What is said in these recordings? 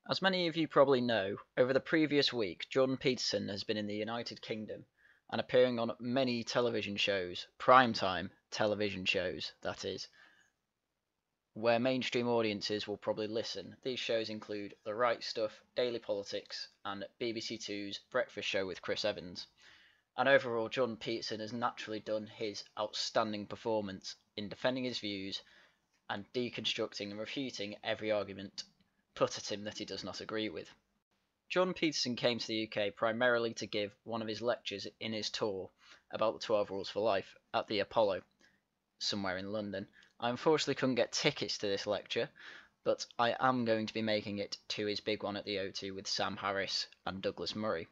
As many of you probably know, over the previous week, Jordan Peterson has been in the United Kingdom and appearing on many television shows, primetime television shows, that is, where mainstream audiences will probably listen. These shows include The Right Stuff, Daily Politics, and BBC Two's Breakfast Show with Chris Evans. And overall, Jordan Peterson has naturally done his outstanding performance in defending his views and deconstructing and refuting every argument put at him that he does not agree with. Jordan Peterson came to the UK primarily to give one of his lectures in his tour about the 12 Rules for Life at the Apollo, somewhere in London. I unfortunately couldn't get tickets to this lecture, but I am going to be making it to his big one at the O2 with Sam Harris and Douglas Murray.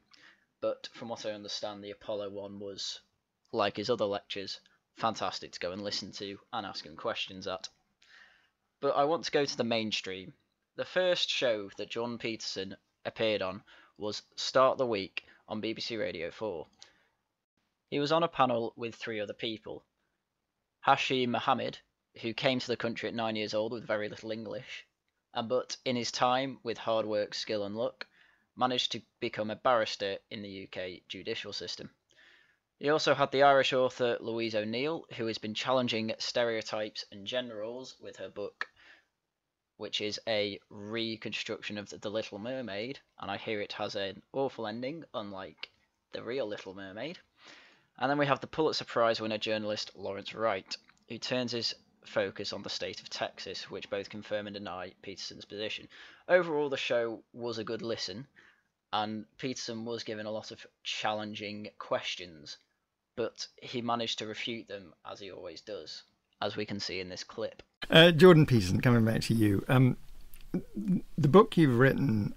But from what I understand, the Apollo one was, like his other lectures, fantastic to go and listen to and ask him questions at. But I want to go to the mainstream. The first show that Jordan Peterson appeared on was Start the Week on BBC Radio 4. He was on a panel with 3 other people. Hashim Mohammed, who came to the country at 9 years old with very little English, but in his time, with hard work, skill and luck, managed to become a barrister in the UK judicial system. He also had the Irish author Louise O'Neill, who has been challenging stereotypes and gender roles with her book, which is a reconstruction of The Little Mermaid, and I hear it has an awful ending, unlike the real Little Mermaid. And then we have the Pulitzer Prize winner journalist Lawrence Wright, who turns his focus on the state of Texas, which both confirm and deny Peterson's position. Overall, the show was a good listen, and Peterson was given a lot of challenging questions, but he managed to refute them, as he always does, as we can see in this clip. Jordan Peterson, coming back to you, the book you've written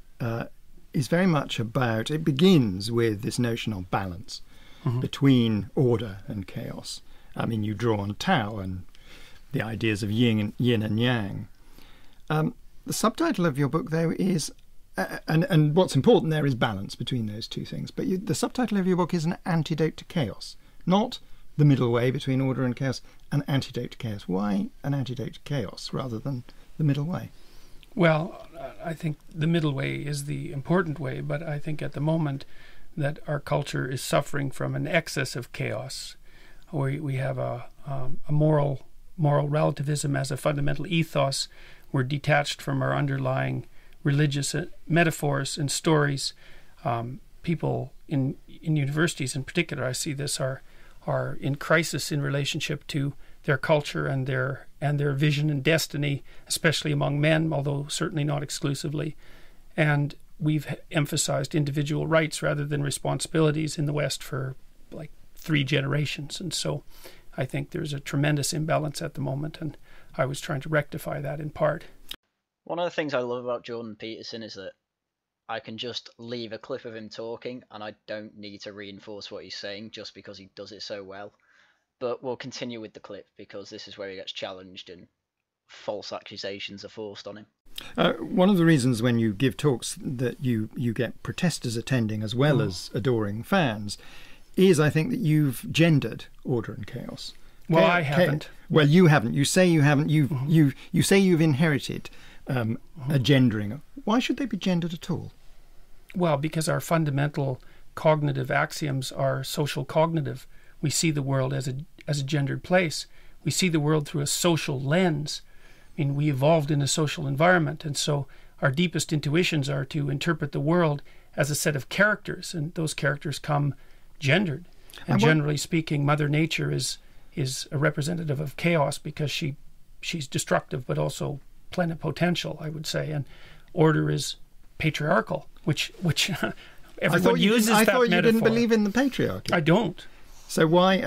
is very much about, it begins with this notion of balance between order and chaos. I mean, you draw on Tao and the ideas of yin and yang. The subtitle of your book, though, is, and what's important there is balance between those two things, but the subtitle of your book is An Antidote to Chaos, not the middle way between order and chaos, an antidote to chaos. Why an antidote to chaos rather than the middle way? Well, I think the middle way is the important way, but I think at the moment that our culture is suffering from an excess of chaos. We have a moral relativism as a fundamental ethos. We're detached from our underlying religious metaphors and stories. People in universities in particular, I see this, are in crisis in relationship to their culture and their vision and destiny, especially among men, although certainly not exclusively. And we've emphasized individual rights rather than responsibilities in the West for like 3 generations. And so I think there's a tremendous imbalance at the moment, and I was trying to rectify that in part. One of the things I love about Jordan Peterson is that I can just leave a clip of him talking and I don't need to reinforce what he's saying just because he does it so well. But we'll continue with the clip because this is where he gets challenged and false accusations are forced on him. One of the reasons when you give talks that you get protesters attending as well as adoring fans is, I think, that you've gendered order and chaos. Well, I haven't. Well, you haven't. You say you haven't. You say you've inherited a gendering. Why should they be gendered at all? Well, because our fundamental cognitive axioms are social cognitive. We see the world as a gendered place. We see the world through a social lens. I mean, we evolved in a social environment, and so our deepest intuitions are to interpret the world as a set of characters, and those characters come gendered. And generally speaking, Mother Nature is a representative of chaos because she's destructive but also plenipotential, I would say, and order is patriarchal, which everyone uses that metaphor. I thought you didn't believe in the patriarchy. I don't. So why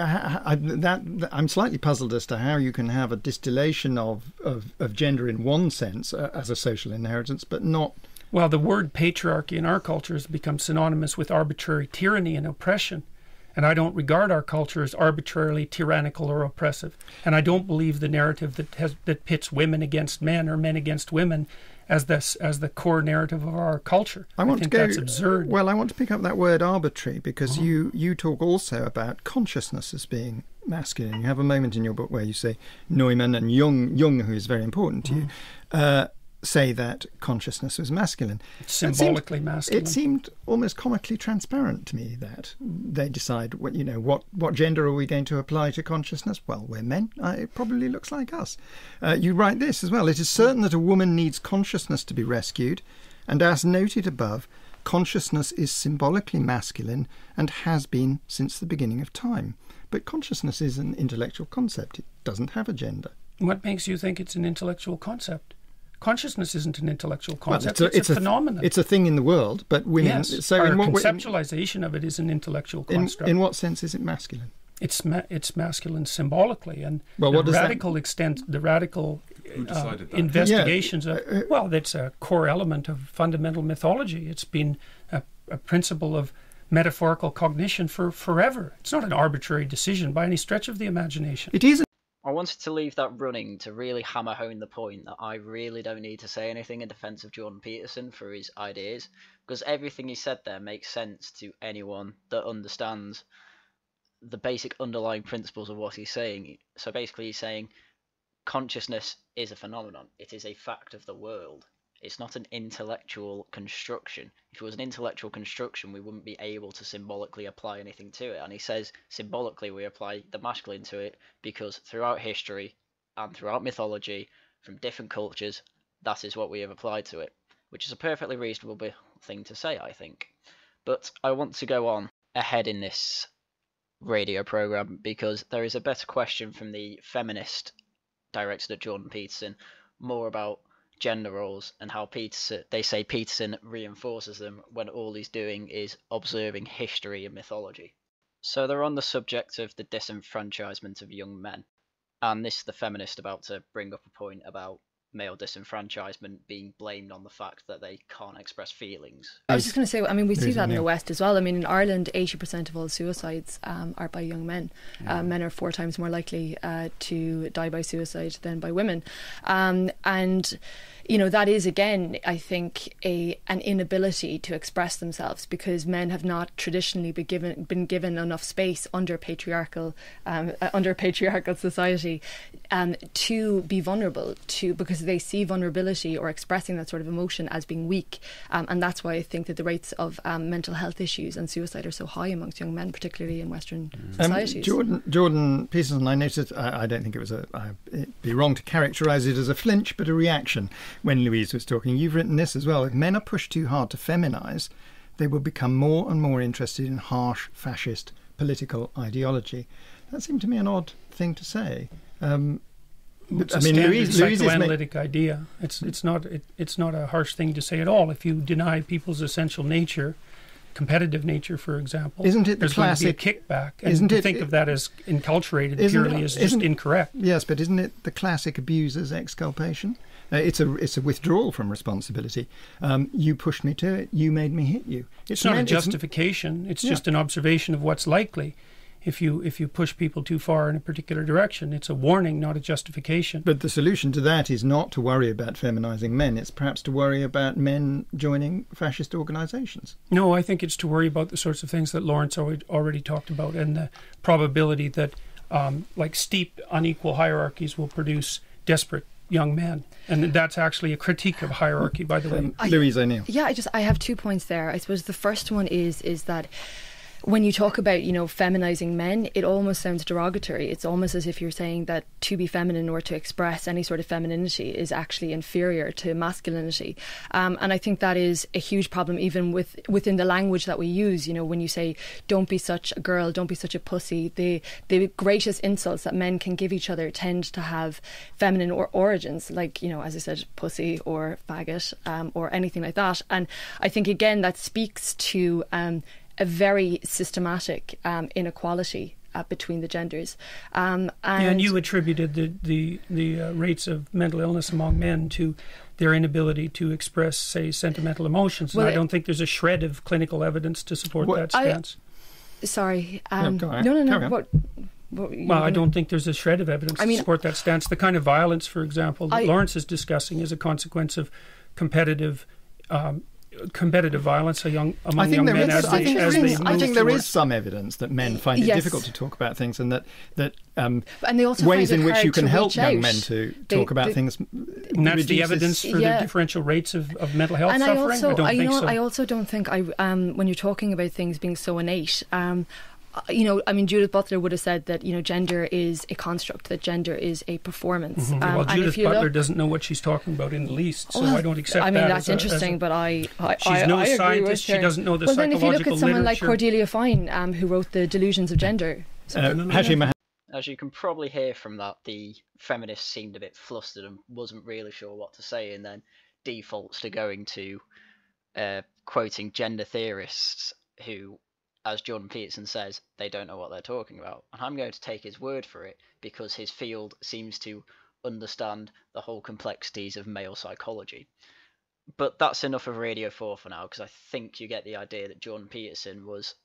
I'm slightly puzzled as to how you can have a distillation of gender in one sense as a social inheritance, but not. Well, the word patriarchy in our culture has become synonymous with arbitrary tyranny and oppression. And I don't regard our culture as arbitrarily tyrannical or oppressive. And I don't believe the narrative that pits women against men or men against women as the core narrative of our culture. I think that's absurd. Well, I want to pick up that word arbitrary because you talk also about consciousness as being masculine. You have a moment in your book where you say Neumann and Jung, who is very important to you, say that consciousness was masculine. Symbolically masculine. It seemed almost comically transparent to me that they decide what gender are we going to apply to consciousness? Well, we're men. It probably looks like us. You write this as well. It is certain that a woman needs consciousness to be rescued, and as noted above, consciousness is symbolically masculine and has been since the beginning of time. But consciousness is an intellectual concept. It doesn't have a gender. What makes you think it's an intellectual concept? Consciousness isn't an intellectual concept. Well, it's a phenomenon. It's a thing in the world, but women... Yes, so our in what conceptualization of it is an intellectual construct. In what sense is it masculine? It's masculine symbolically, and well, the radical investigations of... Well, that's a core element of fundamental mythology. It's been a principle of metaphorical cognition for forever. It's not an arbitrary decision by any stretch of the imagination. It is. I wanted to leave that running to really hammer home the point that I really don't need to say anything in defence of Jordan Peterson for his ideas, because everything he said there makes sense to anyone that understands the basic underlying principles of what he's saying. So basically he's saying consciousness is a phenomenon. It is a fact of the world. It's not an intellectual construction. If it was an intellectual construction, we wouldn't be able to symbolically apply anything to it. And he says symbolically we apply the masculine to it because throughout history and throughout mythology, from different cultures, that is what we have applied to it, which is a perfectly reasonable thing to say, I think. But I want to go on ahead in this radio program because there is a better question from the feminist directed at Jordan Peterson, more about gender roles and how they say Peterson reinforces them when all he's doing is observing history and mythology. So they're on the subject of the disenfranchisement of young men, and this is the feminist about to bring up a point about male disenfranchisement being blamed on the fact that they can't express feelings. I was just going to say, I mean, we see that in the West as well. I mean, in Ireland, 80% of all suicides are by young men. Men are 4 times more likely to die by suicide than by women. And you know, that is, again, I think, an inability to express themselves because men have not traditionally been given enough space under patriarchal society to be vulnerable, because they see vulnerability or expressing that sort of emotion as being weak. And that's why I think that the rates of mental health issues and suicide are so high amongst young men, particularly in Western societies. Jordan Peterson, I noticed, I don't think it was it'd be wrong to characterise it as a flinch, but a reaction. When Louise was talking, you've written this as well. If men are pushed too hard to feminise, they will become more and more interested in harsh fascist political ideology. That seemed to me an odd thing to say. It's a standard psychoanalytic idea. It's not a harsh thing to say at all. If you deny people's essential nature, competitive nature, for example, there's going to be a kickback. And to think of that as enculturated purely is just incorrect. Yes, but isn't it the classic abuser's exculpation? It's a withdrawal from responsibility. You pushed me to it. You made me hit you. It's not a justification. It's just an observation of what's likely. If you push people too far in a particular direction, it's a warning, not a justification. But the solution to that is not to worry about feminising men. It's perhaps to worry about men joining fascist organisations. No, I think it's to worry about the sorts of things that Lawrence already talked about, and the probability that like steep, unequal hierarchies will produce desperate young men. And that's actually a critique of hierarchy, by the way. Louise O'Neill. Yeah, I have 2 points there. I suppose the first one is that when you talk about, feminizing men, it almost sounds derogatory. It's almost as if you're saying that to be feminine or to express any sort of femininity is actually inferior to masculinity. And I think that is a huge problem even within the language that we use. When you say, don't be such a girl, don't be such a pussy, the greatest insults that men can give each other tend to have feminine origins, like, as I said, pussy or faggot or anything like that. And I think, again, that speaks to a very systematic inequality between the genders. And you attributed the rates of mental illness among men to their inability to express, say, sentimental emotions. And I don't think there's a shred of clinical evidence to support that stance. Sorry. No. Well, I don't think there's a shred of evidence to support that stance. The kind of violence, for example, that Lawrence is discussing is a consequence of competitive competitive violence among I think young there men is. as I think they move there is towards- some evidence that men find it Yes. difficult to talk about things, and that And they also ways find in it which hard you can to help reach young out. men to They- talk about they- things. And that's the evidence for the differential rates of mental health And suffering? I don't think so. I also don't think when you're talking about things being so innate, Judith Butler would have said that, gender is a construct, that gender is a performance. Well, and Judith if you Butler look, doesn't know what she's talking about in the least, so Well, I don't accept that. I mean, as that's a- interesting, but she's no I agree scientist. with She her. doesn't know the well, then if you look psychological at someone literature. like Cordelia Fine, who wrote The Delusions of Gender. Hashim, As you can probably hear from that, the feminist seemed a bit flustered and wasn't really sure what to say, and then defaults to going to quoting gender theorists who, as Jordan Peterson says, they don't know what they're talking about. And I'm going to take his word for it because his field seems to understand the whole complexities of male psychology. But that's enough of Radio 4 for now, because I think you get the idea that Jordan Peterson was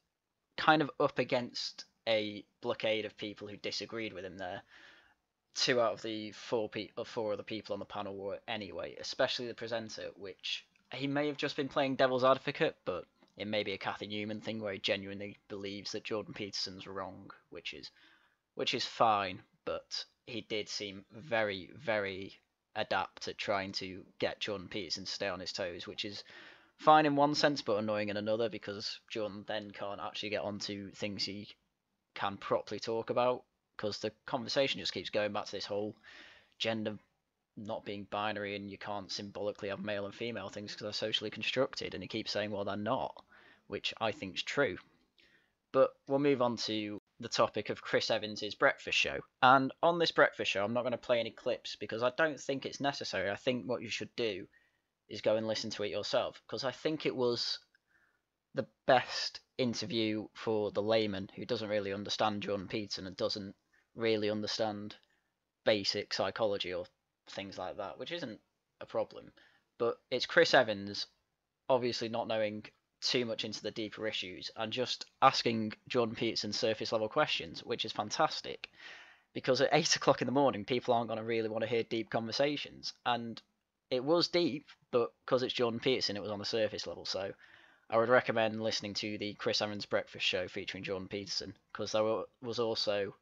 kind of up against a blockade of people who disagreed with him there. 2 out of the 4 other people on the panel were anyway, especially the presenter, which he may have just been playing devil's advocate, but it may be a Cathy Newman thing where he genuinely believes that Jordan Peterson's wrong, which is fine, but he did seem very, very adept at trying to get Jordan Peterson to stay on his toes, which is fine in one sense but annoying in another, because Jordan then can't actually get onto things he can properly talk about, because the conversation just keeps going back to this whole gender not being binary and you can't symbolically have male and female things because they're socially constructed, and he keeps saying, well, they're not, which I think is true. But we'll move on to the topic of Chris Evans's breakfast show. And on this breakfast show, I'm not going to play any clips because I don't think it's necessary. I think what you should do is go and listen to it yourself, because I think it was the best interview for the layman who doesn't really understand Jordan Peterson and doesn't really understand basic psychology or things like that, which isn't a problem. But it's Chris Evans obviously not knowing too much into the deeper issues and just asking Jordan Peterson surface level questions, which is fantastic, because at 8 o'clock in the morning people aren't going to really want to hear deep conversations, and it was deep, but because it's Jordan Peterson it was on the surface level. So I would recommend listening to the Chris Evans breakfast show featuring Jordan Peterson, because there was also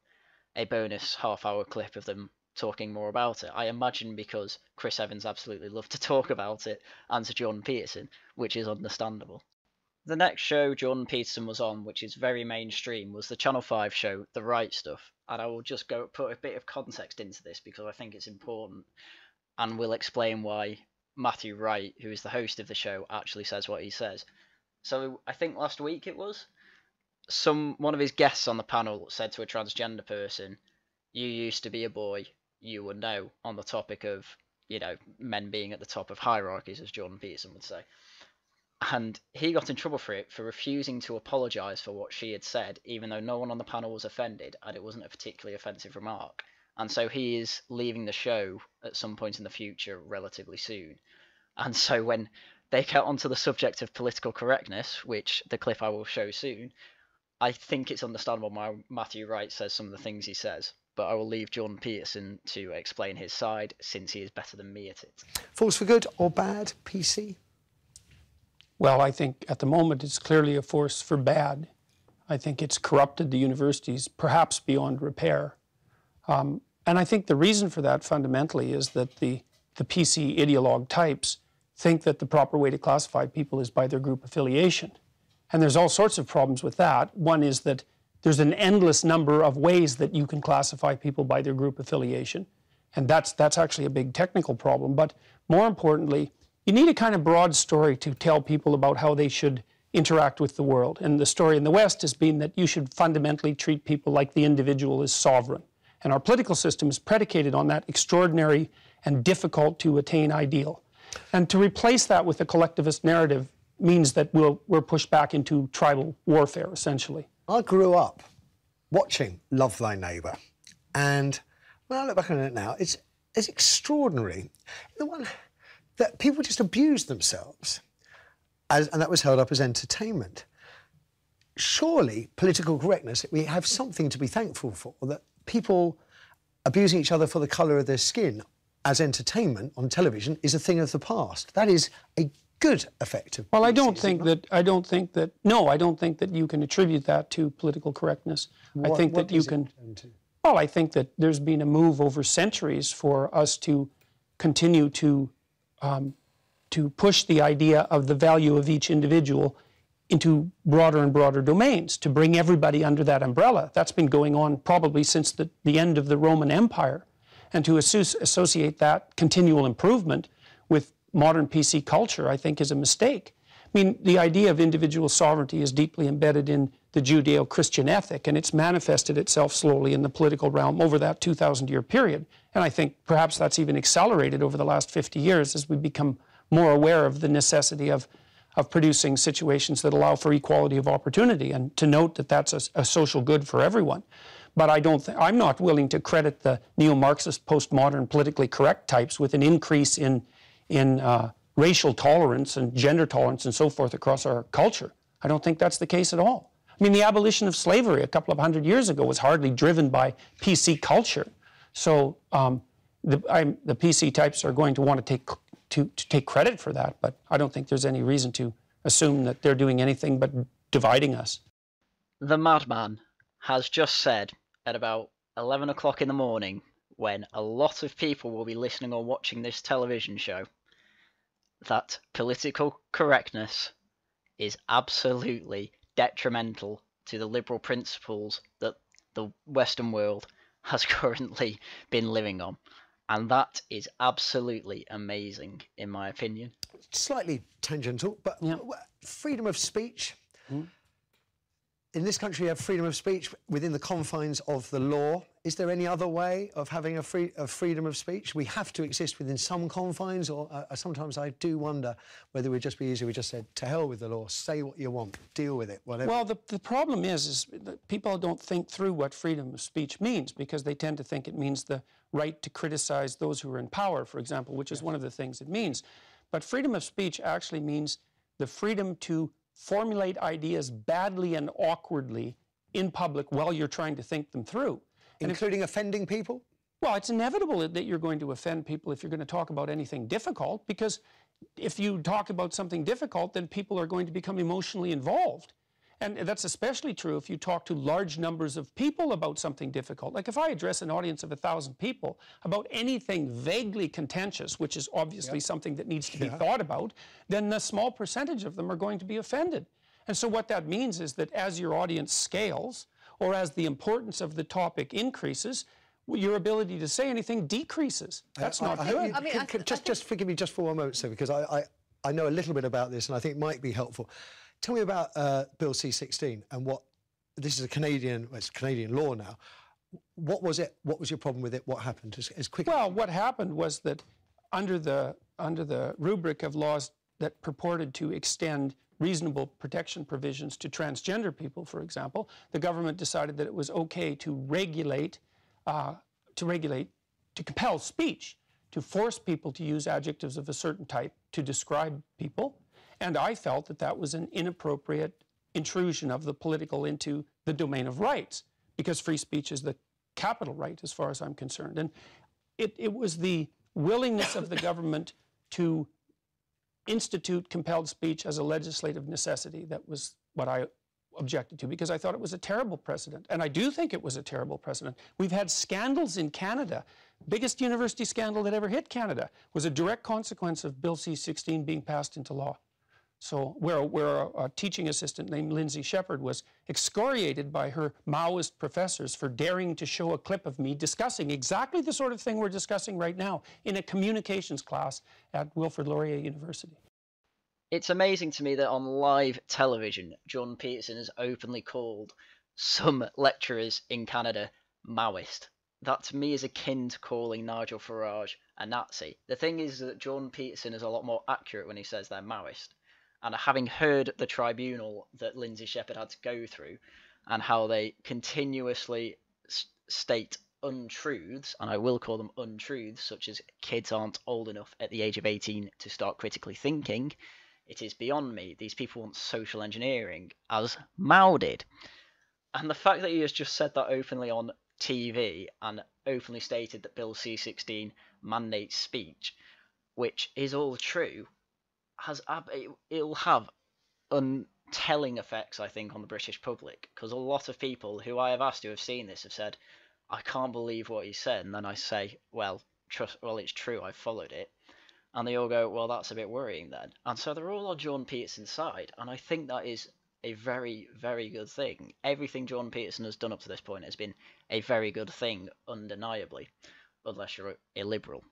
a bonus half-hour clip of them talking more about it. I imagine because Chris Evans absolutely loved to talk about it, and to Jordan Peterson, which is understandable. The next show Jordan Peterson was on, which is very mainstream, was the Channel 5 show The Right Stuff, and I will just put a bit of context into this because I think it's important, and will explain why Matthew Wright, who is the host of the show, actually says what he says. So I think last week it was, one of his guests on the panel said to a transgender person, "You used to be a boy, you would know," on the topic of, men being at the top of hierarchies, as Jordan Peterson would say. And he got in trouble for it, for refusing to apologise for what she had said, even though no one on the panel was offended, and it wasn't a particularly offensive remark. And so he is leaving the show at some point in the future, relatively soon. And so when they get onto the subject of political correctness, which the clip I will show soon, I think it's understandable why Matthew Wright says some of the things he says. But I will leave Jordan Peterson to explain his side, since he is better than me at it. Force for good or bad, PC? Well, I think at the moment it's clearly a force for bad. I think it's corrupted the universities, perhaps beyond repair. And I think the reason for that fundamentally is that the PC ideologue types think that the proper way to classify people is by their group affiliation. And there's all sorts of problems with that. One is that there's an endless number of ways that you can classify people by their group affiliation. And that's actually a big technical problem. But more importantly, you need a kind of broad story to tell people about how they should interact with the world. And the story in the West has been that you should fundamentally treat people like the individual is sovereign. And our political system is predicated on that extraordinary and difficult to attain ideal. And to replace that with a collectivist narrative means that we're pushed back into tribal warfare, essentially. I grew up watching Love Thy Neighbour, and when I look back on it now, it's extraordinary. The one that people just abused themselves, and that was held up as entertainment. Surely, political correctness, we have something to be thankful for, that people abusing each other for the colour of their skin as entertainment on television is a thing of the past. That is a good effect of Well, PC, I don't is it think not? that. I don't think that you can attribute that to political correctness. I think What that you is it can. down to? Well, I think that there's been a move over centuries for us to continue to push the idea of the value of each individual into broader and broader domains, to bring everybody under that umbrella. That's been going on probably since the end of the Roman Empire. And to associate that continual improvement with modern PC culture, I think, is a mistake. I mean, the idea of individual sovereignty is deeply embedded in the Judeo-Christian ethic, and it's manifested itself slowly in the political realm over that 2,000-year period. And I think perhaps that's even accelerated over the last 50 years as we become more aware of the necessity of producing situations that allow for equality of opportunity, and to note that that's a social good for everyone. But I'm not willing to credit the neo-Marxist, postmodern, politically correct types with an increase in racial tolerance and gender tolerance and so forth across our culture. I don't think that's the case at all. I mean, the abolition of slavery a couple of hundred years ago was hardly driven by PC culture. So the PC types are going to want to take credit for that, but I don't think there's any reason to assume that they're doing anything but dividing us. The madman has just said at about 11 o'clock in the morning, when a lot of people will be listening or watching this television show, that political correctness is absolutely detrimental to the liberal principles that the Western world has currently been living on. And that is absolutely amazing, in my opinion. Slightly tangential, but Yeah. freedom of speech. In this country, you have freedom of speech within the confines of the law. Is there any other way of having a freedom of speech? We have to exist within some confines, or sometimes I do wonder whether it would just be easier we just said, to hell with the law, say what you want, deal with it, whatever. Well, the problem is that people don't think through what freedom of speech means, because they tend to think it means the right to criticize those who are in power, for example, which is one of the things it means. But freedom of speech actually means the freedom to formulate ideas badly and awkwardly in public while you're trying to think them through. Including offending people? Well, it's inevitable that you're going to offend people if you're going to talk about anything difficult, because if you talk about something difficult, then people are going to become emotionally involved. And that's especially true if you talk to large numbers of people about something difficult. Like if I address an audience of 1,000 people about anything vaguely contentious, which is obviously something that needs to be thought about, then a small percentage of them are going to be offended. And so what that means is that as your audience scales, or as the importance of the topic increases, your ability to say anything decreases. That's not good. Just forgive me just for one moment, sir, because I know a little bit about this and I think it might be helpful. Tell me about Bill C-16 and what, this is it's Canadian law now. What was it? What was your problem with it? What happened as quickly? Well, what happened was that under the rubric of laws that purported to extend reasonable protection provisions to transgender people, for example, the government decided that it was okay to compel speech, to force people to use adjectives of a certain type to describe people. And I felt that that was an inappropriate intrusion of the political into the domain of rights, because free speech is the capital right as far as I'm concerned. And it was the willingness of the government to institute compelled speech as a legislative necessity that was what I objected to, because I thought it was a terrible precedent. And I do think it was a terrible precedent. We've had scandals in Canada. Biggest university scandal that ever hit Canada was a direct consequence of Bill C-16 being passed into law. So where a teaching assistant named Lindsay Shepherd was excoriated by her Maoist professors for daring to show a clip of me discussing exactly the sort of thing we're discussing right now in a communications class at Wilfrid Laurier University. It's amazing to me that on live television, John Peterson has openly called some lecturers in Canada Maoist. That to me is akin to calling Nigel Farage a Nazi. The thing is that John Peterson is a lot more accurate when he says they're Maoist. And having heard the tribunal that Lindsay Shepherd had to go through and how they continuously state untruths, and I will call them untruths, such as kids aren't old enough at the age of 18 to start critically thinking, it is beyond me. These people want social engineering, as Mao did. And the fact that he has just said that openly on TV and openly stated that Bill C-16 mandates speech, which is all true, it'll have telling effects, I think, on the British public, because a lot of people who I have asked who have seen this have said, I can't believe what he said, and then I say, well, it's true, I followed it, and they all go, well, that's a bit worrying then, and so they're all on Jordan Peterson's side, and I think that is a very, very good thing. Everything Jordan Peterson has done up to this point has been a very good thing, undeniably, unless you're a liberal.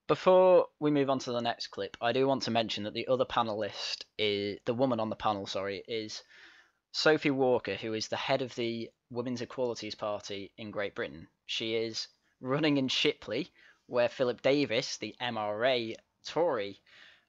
Before we move on to the next clip, I do want to mention that the other panelist, the woman on the panel, is Sophie Walker, who is the head of the Women's Equalities Party in Great Britain. She is running in Shipley, where Philip Davis, the MRA Tory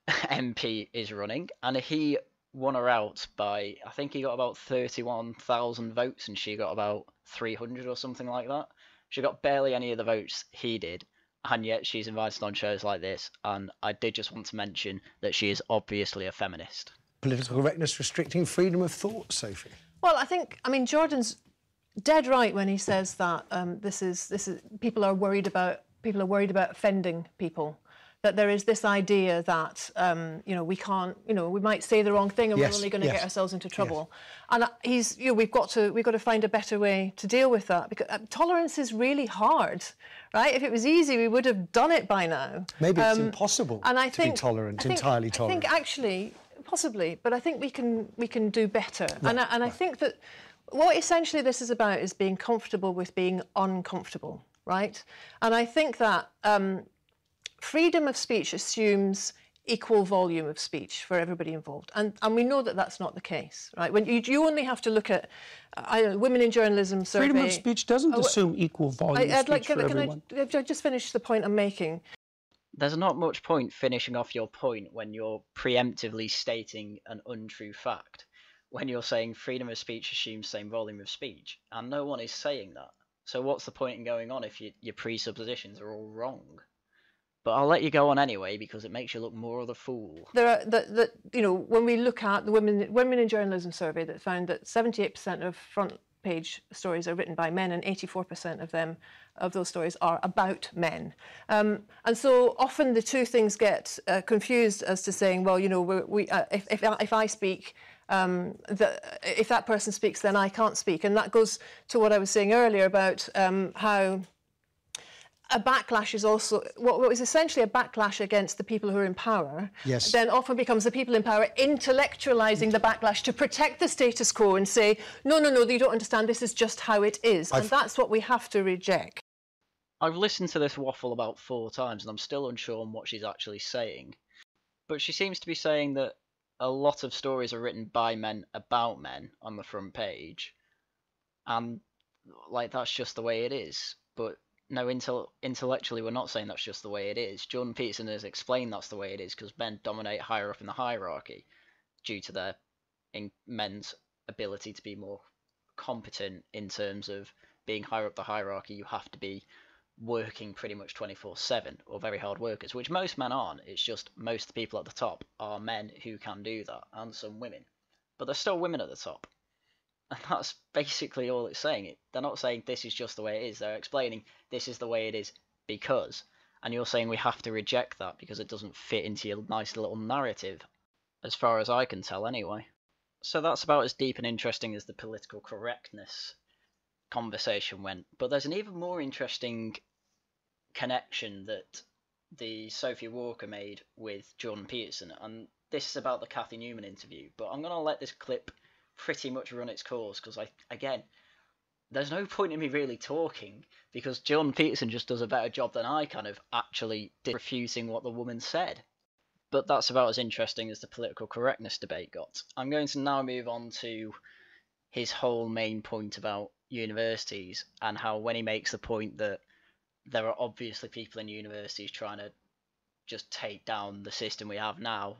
MP, is running, and he won her out by, I think he got about 31,000 votes, and she got about 300 or something like that. She got barely any of the votes he did. And yet she's invited on shows like this, and I did just want to mention that she is obviously a feminist. Political correctness restricting freedom of thought, Sophie? Well, I mean, Jordan's dead right when he says that this is people are worried about offending people. That there is this idea that we can't, we might say the wrong thing and we're only going to get ourselves into trouble. And we've got to find a better way to deal with that, because tolerance is really hard, right? If it was easy, we would have done it by now. Maybe it's impossible to be tolerant, entirely tolerant. I think actually, possibly, but I think we can do better. Right, and I think that what essentially this is about is being comfortable with being uncomfortable, right? And I think that freedom of speech assumes equal volume of speech for everybody involved, and we know that that's not the case, right? When you only have to look at Women in Journalism survey. Freedom of speech doesn't assume equal volume of speech for everyone. Can I just finish the point I'm making? There's not much point finishing off your point when you're preemptively stating an untrue fact, when you're saying freedom of speech assumes same volume of speech, and no one is saying that. So what's the point in going on if your presuppositions are all wrong? But I'll let you go on anyway, because it makes you look more of the fool. There are, when we look at the Women in Journalism survey that found that 78% of front page stories are written by men, and 84% of those stories are about men. And so often the two things get confused as to saying, well, if I speak, if that person speaks, then I can't speak. And that goes to what I was saying earlier about how a backlash is also what is essentially a backlash against the people who are in power. Yes. Then often becomes the people in power intellectualizing the backlash to protect the status quo and say, no, you don't understand, this is just how it is. And that's what we have to reject. I've listened to this waffle about 4 times and I'm still unsure on what she's actually saying. But she seems to be saying that a lot of stories are written by men about men on the front page. And that's just the way it is. But no, intellectually we're not saying that's just the way it is. Jordan Peterson has explained that's the way it is because men dominate higher up in the hierarchy due to men's ability to be more competent in terms of being higher up the hierarchy. You have to be working pretty much 24/7 or very hard workers, which most men aren't. It's just most of the people at the top are men who can do that, and some women. But there's still women at the top. And that's basically all it's saying. They're not saying this is just the way it is. They're explaining this is the way it is because. And you're saying we have to reject that because it doesn't fit into your nice little narrative, as far as I can tell anyway. So that's about as deep and interesting as the political correctness conversation went. But there's an even more interesting connection that the Sophie Walker made with Jordan Peterson. And this is about the Cathy Newman interview. But I'm going to let this clip pretty much run its course because there's no point in me really talking because Jordan Peterson just does a better job than I kind of actually did refuting what the woman said. But that's about as interesting as the political correctness debate got. I'm going to now move on to his whole main point about universities and how when he makes the point that there are obviously people in universities trying to just take down the system we have now,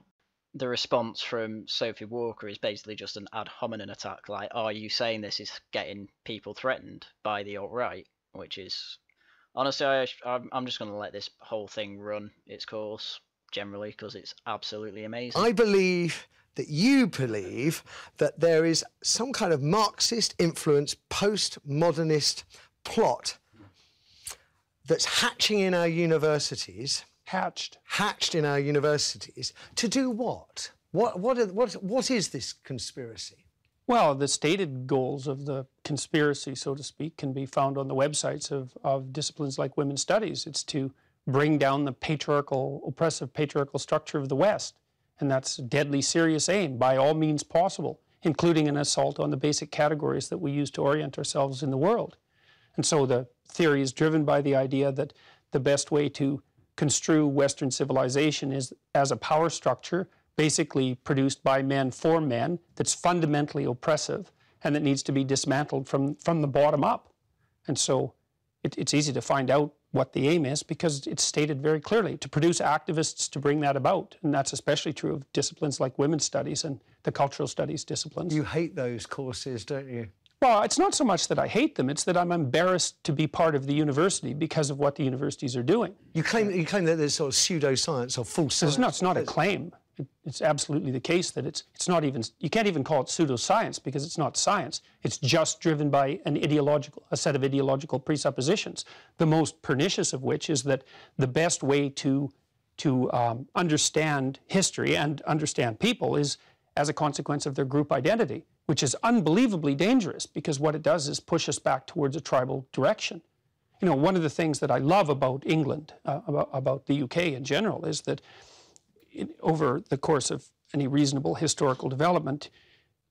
the response from Sophie Walker is basically just an ad hominem attack, like, are you saying this is getting people threatened by the alt-right? Which is, honestly, I'm just going to let this whole thing run its course, generally, because it's absolutely amazing. I believe that you believe that there is some kind of Marxist-influenced, post-modernist plot that's hatching in our universities hatched in our universities to do what? What is this conspiracy? Well, the stated goals of the conspiracy, so to speak, can be found on the websites of disciplines like women's studies. It's to bring down the oppressive patriarchal structure of the West. And that's a deadly serious aim by all means possible, including an assault on the basic categories that we use to orient ourselves in the world. And so the theory is driven by the idea that the best way to construe Western civilization is as a power structure basically produced by men for men, that's fundamentally oppressive and that needs to be dismantled from the bottom up. And so it's easy to find out what the aim is because it's stated very clearly, to produce activists to bring that about. And that's especially true of disciplines like women's studies and the cultural studies disciplines. You hate those courses, don't you? Well, it's not so much that I hate them, it's that I'm embarrassed to be part of the university because of what the universities are doing. You claim that there's sort of pseudoscience or false science. It's not a claim. It's absolutely the case that it's not even, you can't even call it pseudoscience because it's not science. It's just driven by a set of ideological presuppositions, the most pernicious of which is that the best way to understand history and understand people is as a consequence of their group identity, which is unbelievably dangerous because what it does is push us back towards a tribal direction. You know, one of the things that I love about England, about the UK in general, is that over the course of any reasonable historical development,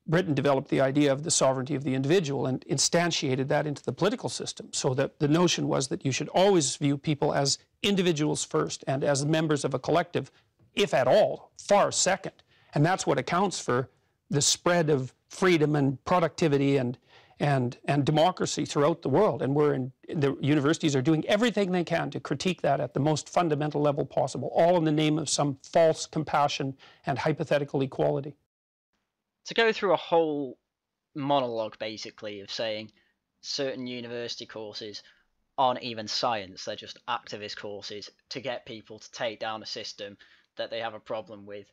Britain developed the idea of the sovereignty of the individual and instantiated that into the political system. So that the notion was that you should always view people as individuals first and as members of a collective, if at all, far second. And that's what accounts for the spread of freedom and productivity and democracy throughout the world. And the universities are doing everything they can to critique that at the most fundamental level possible, all in the name of some false compassion and hypothetical equality. To go through a whole monologue, basically, of saying certain university courses aren't even science, they're just activist courses to get people to take down a system that they have a problem with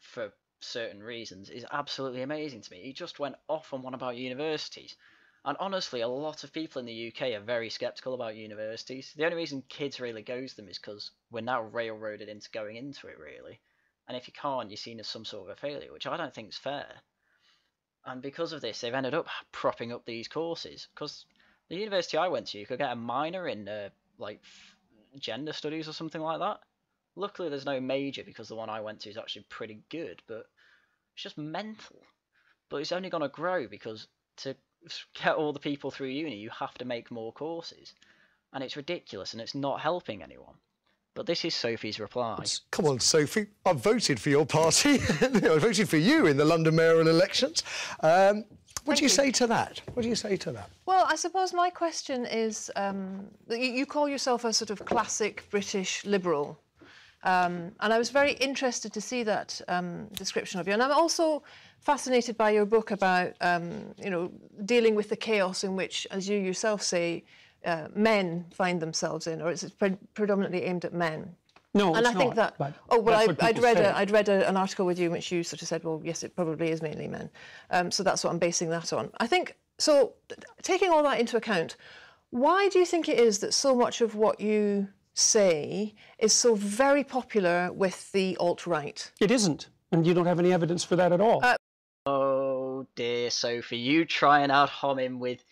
for certain reasons, is absolutely amazing to me. He just went off on one about universities. And honestly, a lot of people in the UK are very sceptical about universities. The only reason kids really go to them is because we're now railroaded into going into it, really. And if you can't, you're seen as some sort of a failure, which I don't think is fair. And because of this, they've ended up propping up these courses. Because the university I went to, you could get a minor in like gender studies or something like that. Luckily, there's no major because the one I went to is actually pretty good, but it's just mental. But it's only going to grow because to get all the people through uni, you have to make more courses. And it's ridiculous and it's not helping anyone. But this is Sophie's reply. Come on, Sophie. I voted for your party. I voted for you in the London mayoral elections. What do you say to that? What do you say to that? Well, I suppose my question is, you call yourself a sort of classic British liberal. And I was very interested to see that description of you. And I'm also fascinated by your book about, you know, dealing with the chaos in which, as you yourself say, men find themselves in, or it's predominantly aimed at men. No, and it's I think not, that. Oh well, I'd read an article with you in which you sort of said, well, yes, it probably is mainly men. So that's what I'm basing that on. I think so. Taking all that into account, why do you think it is that so much of what you say is so very popular with the alt-right? It isn't, and you don't have any evidence for that at all. Oh dear, Sophie, you try and ad-hom him with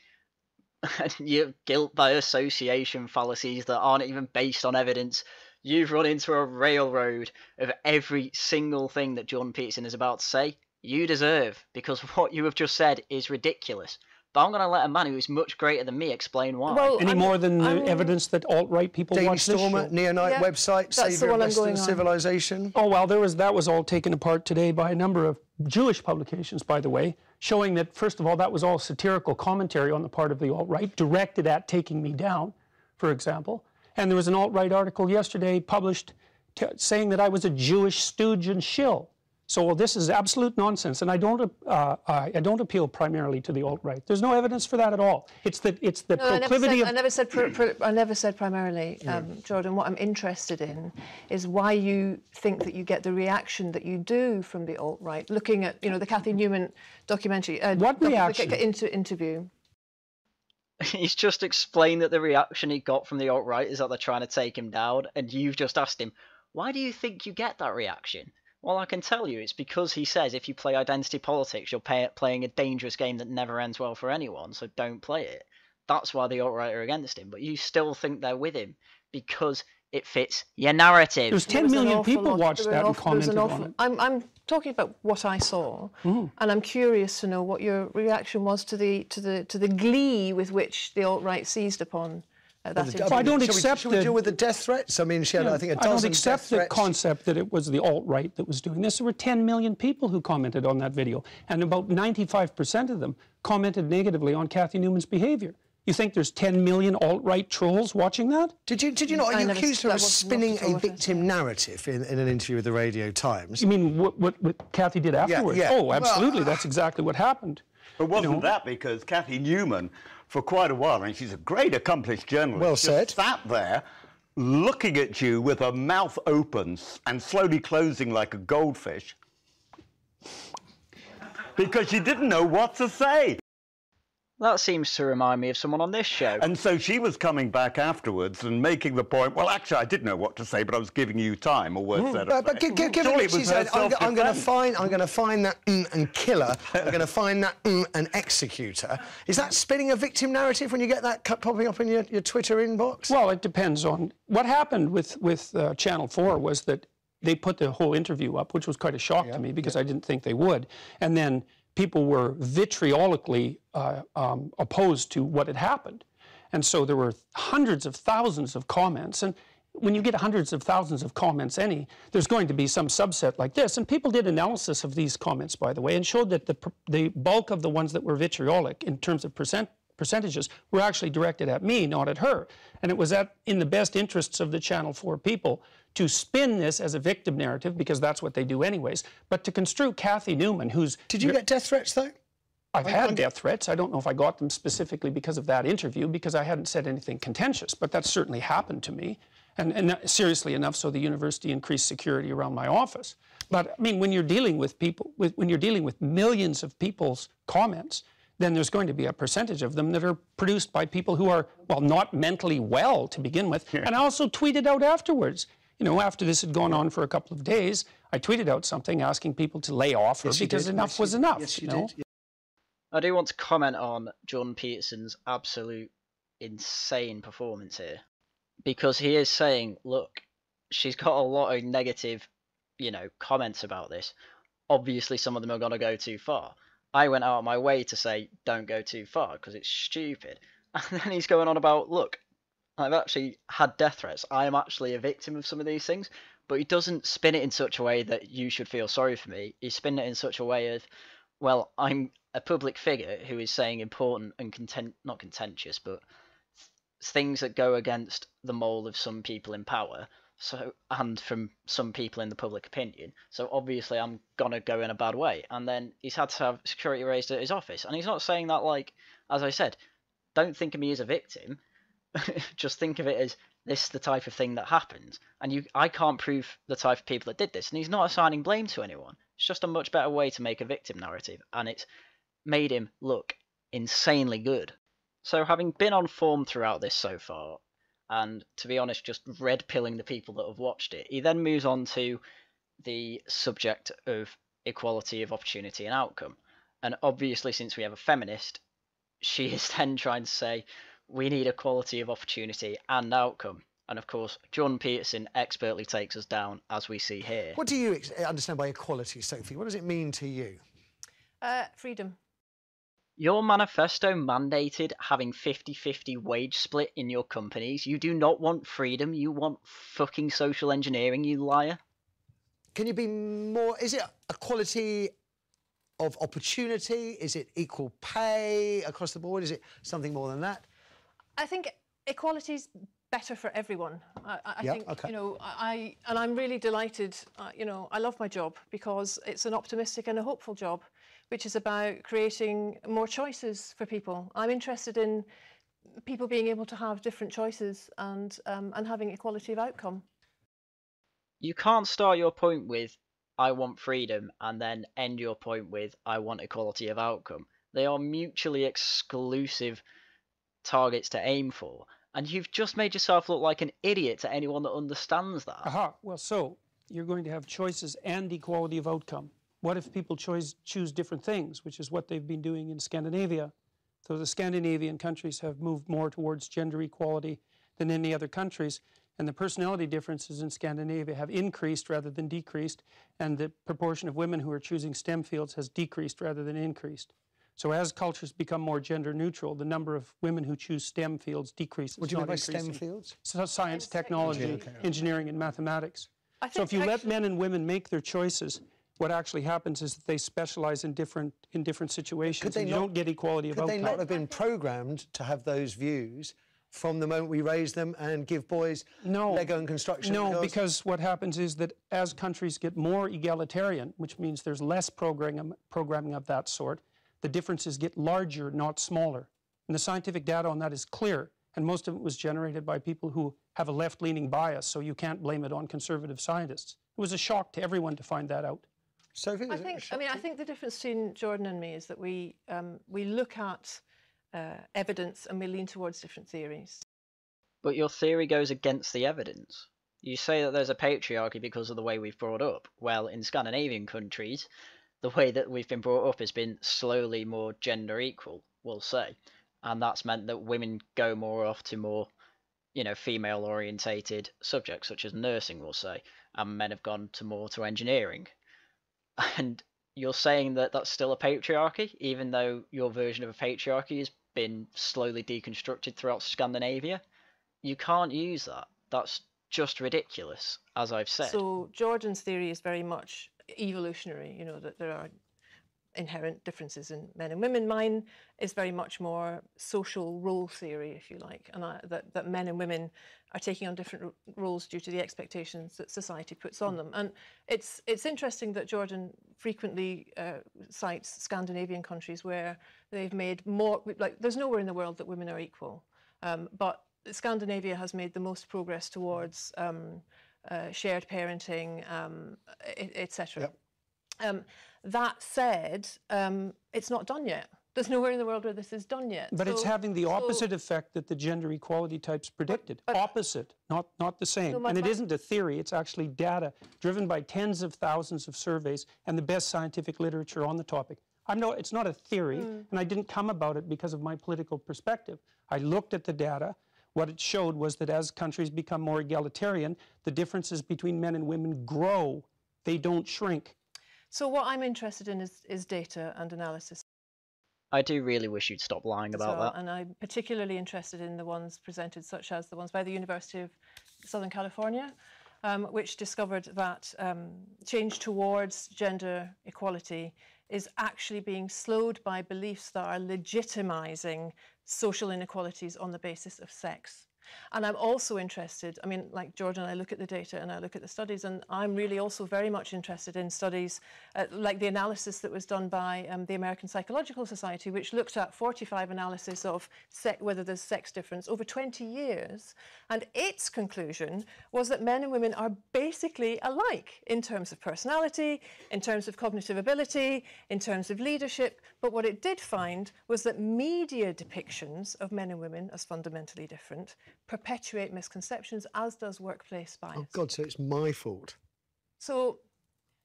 your guilt by association fallacies that aren't even based on evidence. You've run into a railroad of every single thing that Jordan Peterson is about to say. You deserve, because what you have just said is ridiculous. But I'm going to let a man who is much greater than me explain why. Well, Any more than the evidence that alt-right people Daily watch this Stormer, show? Neo-Night website, Saviour of Western Civilization. Oh, well, that was all taken apart today by a number of Jewish publications, by the way, showing that, first of all, that was all satirical commentary on the part of the alt-right, directed at taking me down, for example. And there was an alt-right article yesterday published saying that I was a Jewish stooge and shill. So this is absolute nonsense, and I don't appeal primarily to the alt-right. There's no evidence for that at all. It's the proclivity of... I never said primarily, Jordan. What I'm interested in is why you think that you get the reaction that you do from the alt-right. Looking at, you know, the Cathy Newman documentary. What reaction? Interview. He's just explained that the reaction he got from the alt-right is that they're trying to take him down, and you've just asked him, why do you think you get that reaction? Well, I can tell you, it's because he says if you play identity politics, you're playing a dangerous game that never ends well for anyone, so don't play it. That's why the alt-right are against him, but you still think they're with him because it fits your narrative. There's 10 million people watched that and commented on it. I'm talking about what I saw, and I'm curious to know what your reaction was to the glee with which the alt-right seized upon that. I don't accept. Should we deal with the death threats? I mean, she had, I think, a dozen. I don't accept the death threats. concept that it was the alt-right that was doing this. There were 10 million people who commented on that video, and about 95% of them commented negatively on Cathy Newman's behaviour. You think there's 10 million alt-right trolls watching that? Did you not? You accused her of spinning a victim narrative in an interview with the Radio Times. You mean what Cathy did afterwards? Yeah. Oh, absolutely. Well, that's exactly what happened. But wasn't that because Cathy Newman, for quite a while, and she's a great accomplished journalist, well said, just sat there looking at you with her mouth open and slowly closing like a goldfish because she didn't know what to say. That seems to remind me of someone on this show. And so she was coming back afterwards and making the point, well, actually, I didn't know what to say, but I was giving you time, or words that But given that she said, I'm going to find that and kill her, I'm going to find that and execute her. Is that spinning a victim narrative when you get that popping up in your Twitter inbox? Well, it depends on... What happened with Channel 4 was that they put the whole interview up, which was quite a shock to me, because I didn't think they would. And then people were vitriolically opposed to what had happened. And so there were hundreds of thousands of comments. And when you get hundreds of thousands of comments, there's going to be some subset like this. And people did analysis of these comments, by the way, and showed that the bulk of the ones that were vitriolic in terms of percentages were actually directed at me, not at her. And it was in the best interests of the Channel 4 people to spin this as a victim narrative, because that's what they do anyways, but to construe Cathy Newman, who's... Did you get death threats, though? I've had death threats. I don't know if I got them specifically because of that interview, because I hadn't said anything contentious, but that certainly happened to me, and seriously enough so the university increased security around my office. But, I mean, when you're dealing with people, when you're dealing with millions of people's comments, then there's going to be a percentage of them that are produced by people who are, well, not mentally well to begin with. Yeah. And I also tweeted out afterwards. You know, after this had gone on for a couple of days, I tweeted out something asking people to lay off her because enough was enough. Yes, you know? did. I do want to comment on Jordan Peterson's absolute insane performance here, because he is saying, look, she's got a lot of negative, comments about this. Obviously, some of them are going to go too far. I went out of my way to say, don't go too far, because it's stupid. And then he's going on about, look, I've actually had death threats. I am actually a victim of some of these things. But he doesn't spin it in such a way that you should feel sorry for me. He spins it in such a way of, well, I'm a public figure who is saying important and not contentious, but things that go against the mold of some people in power, and from some people in the public opinion. So obviously I'm gonna go in a bad way. And then he's had to have security raised at his office. And he's not saying that, like, as I said, don't think of me as a victim. Just think of it as this is the type of thing that happens, and I can't prove the type of people that did this, and he's not assigning blame to anyone. It's just a much better way to make a victim narrative, and it's made him look insanely good. So having been on form throughout this so far, and to be honest, just red-pilling the people that have watched it, he then moves on to the subject of equality of opportunity and outcome. And obviously, since we have a feminist, she is then trying to say, we need equality of opportunity and outcome. And of course, Jordan Peterson expertly takes us down, as we see here. What do you understand by equality, Sophie? What does it mean to you? Freedom. Your manifesto mandated having 50-50 wage split in your companies. You do not want freedom. You want fucking social engineering, you liar. Can you be more... Is it equality of opportunity? Is it equal pay across the board? Is it something more than that? I think equality's better for everyone. I think, okay. And I'm really delighted, I love my job because it's an optimistic and a hopeful job, which is about creating more choices for people. I'm interested in people being able to have different choices and having equality of outcome. You can't start your point with, I want freedom, and then end your point with, I want equality of outcome. They are mutually exclusive targets to aim for. And you've just made yourself look like an idiot to anyone that understands that. Aha. Well, so you're going to have choices and equality of outcome. What if people choose different things, which is what they've been doing in Scandinavia? So the Scandinavian countries have moved more towards gender equality than any other countries, and the personality differences in Scandinavia have increased rather than decreased, and the proportion of women who are choosing STEM fields has decreased rather than increased. So as cultures become more gender neutral, the number of women who choose STEM fields decreases. What do you mean by STEM fields? So science, technology, engineering, and mathematics. So if you let men and women make their choices, what actually happens is that they specialize in different situations, and you don't get equality of outcome. Could they not have been programmed to have those views from the moment we raise them and give boys Lego and construction? No, because what happens is that as countries get more egalitarian, which means there's less programming of that sort, the differences get larger, not smaller. And the scientific data on that is clear, and most of it was generated by people who have a left-leaning bias, so you can't blame it on conservative scientists. It was a shock to everyone to find that out. Sophie, I think the difference between Jordan and me is that we look at evidence and we lean towards different theories. But your theory goes against the evidence. You say that there's a patriarchy because of the way we've brought up. Well, in Scandinavian countries, the way that we've been brought up has been slowly more gender equal, we'll say. And that's meant that women go more off to more, female orientated subjects, such as nursing, we'll say. And men have gone more to engineering. And you're saying that that's still a patriarchy, even though your version of a patriarchy has been slowly deconstructed throughout Scandinavia? You can't use that. That's just ridiculous, as I've said. So Jordan's theory is very much evolutionary, that there are inherent differences in men and women. Mine is very much more social role theory, if you like, and that men and women are taking on different roles due to the expectations that society puts on them. And it's interesting that Jordan frequently cites Scandinavian countries where they've made more, like there's nowhere in the world that women are equal, but Scandinavia has made the most progress towards shared parenting, etc. Yep. That said, it's not done yet. There's nowhere in the world where this is done yet. But it's having the opposite effect that the gender equality types predicted. Opposite, not the same. No, and it isn't a theory, it's actually data driven by tens of thousands of surveys and the best scientific literature on the topic. It's not a theory, and I didn't come about it because of my political perspective. I looked at the data. What it showed was that as countries become more egalitarian, the differences between men and women grow. They don't shrink. So what I'm interested in is data and analysis. I do really wish you'd stop lying about that. And I'm particularly interested in the ones presented, such as the ones by the University of Southern California, which discovered that change towards gender equality is actually being slowed by beliefs that are legitimizing social inequalities on the basis of sex. And I'm also interested, like Jordan, I look at the data and I look at the studies, and I'm really also very much interested in studies like the analysis that was done by the American Psychological Society, which looked at 45 analysis of whether there's sex difference over 20 years. And its conclusion was that men and women are basically alike in terms of personality, in terms of cognitive ability, in terms of leadership. But what it did find was that media depictions of men and women as fundamentally different perpetuate misconceptions, as does workplace bias. Oh God, so it's my fault. So,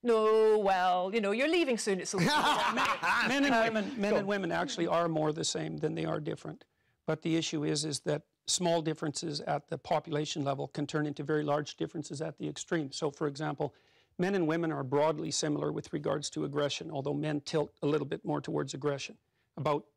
no, well, you're leaving soon. It's men and women actually are more the same than they are different. But the issue is that small differences at the population level can turn into very large differences at the extreme. So, for example, men and women are broadly similar with regards to aggression, although men tilt a little bit more towards aggression.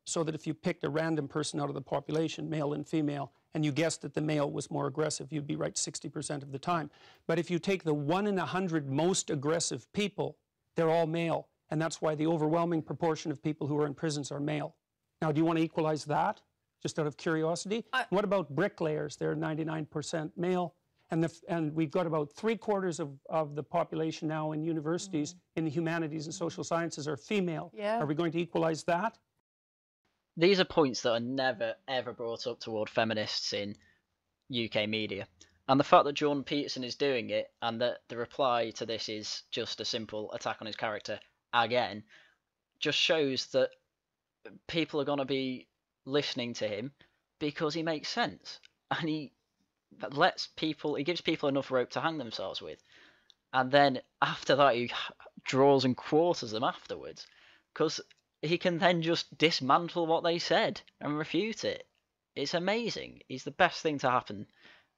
So that if you picked a random person out of the population, male and female, and you guessed that the male was more aggressive, you'd be right 60% of the time. But if you take the 1 in 100 most aggressive people, they're all male. And that's why the overwhelming proportion of people who are in prisons are male. Now, do you want to equalize that, just out of curiosity? What about bricklayers? They're 99% male. And we've got about 3/4 of the population now in universities in the humanities and social sciences are female. Yeah. Are we going to equalize that? These are points that are never, ever brought up toward feminists in UK media. And the fact that Jordan Peterson is doing it, and that the reply to this is just a simple attack on his character again, just shows that people are going to be listening to him because he makes sense, and he gives people enough rope to hang themselves with, and then after that he draws and quarters them afterwards, because he can then just dismantle what they said and refute it. It's amazing. He's the best thing to happen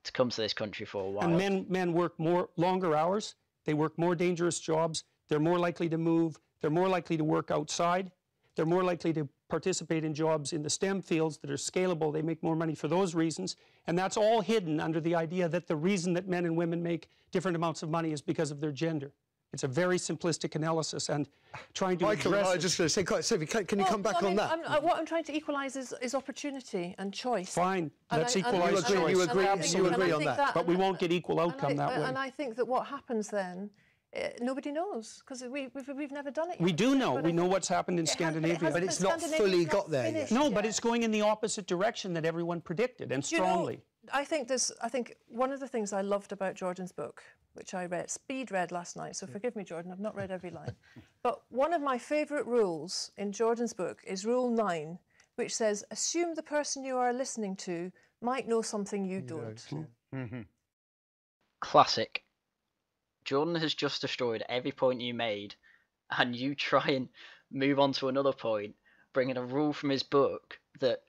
to come to this country for a while. And men work longer hours. They work more dangerous jobs. They're more likely to move. They're more likely to work outside. They're more likely to participate in jobs in the STEM fields that are scalable. They make more money for those reasons. And that's all hidden under the idea that the reason that men and women make different amounts of money is because of their gender. It's a very simplistic analysis, and trying to Michael, address I was just going to say, Sophie, can you come back on that? What I'm trying to equalise is opportunity and choice. Fine, let's equalise choice. You agree on that. But we won't get equal outcome that way. And I think that what happens then, nobody knows, because we've never done it yet. We do know. We know what's happened in Scandinavia. But it's not fully got there yet. No, but it's going in the opposite direction that everyone predicted, and strongly. I think one of the things I loved about Jordan's book, which I speed read last night, so forgive me, Jordan, I've not read every line. But one of my favourite rules in Jordan's book is Rule 9, which says, assume the person you are listening to might know something you don't. Classic. Jordan has just destroyed every point you made, and you try and move on to another point, bringing a rule from his book that,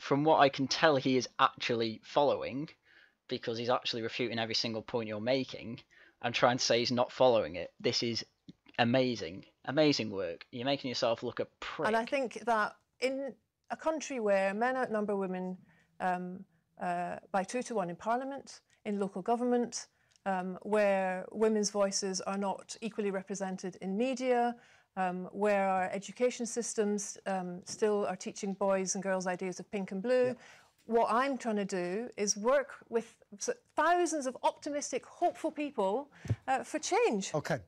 from what I can tell, he is actually following, because he's actually refuting every single point you're making, and trying to say he's not following it. This is amazing. Amazing work. You're making yourself look a prick. And I think that in a country where men outnumber women by 2 to 1 in Parliament, in local government, where women's voices are not equally represented in media, where our education systems still are teaching boys and girls ideas of pink and blue. What I'm trying to do is work with thousands of optimistic, hopeful people for change. Okay.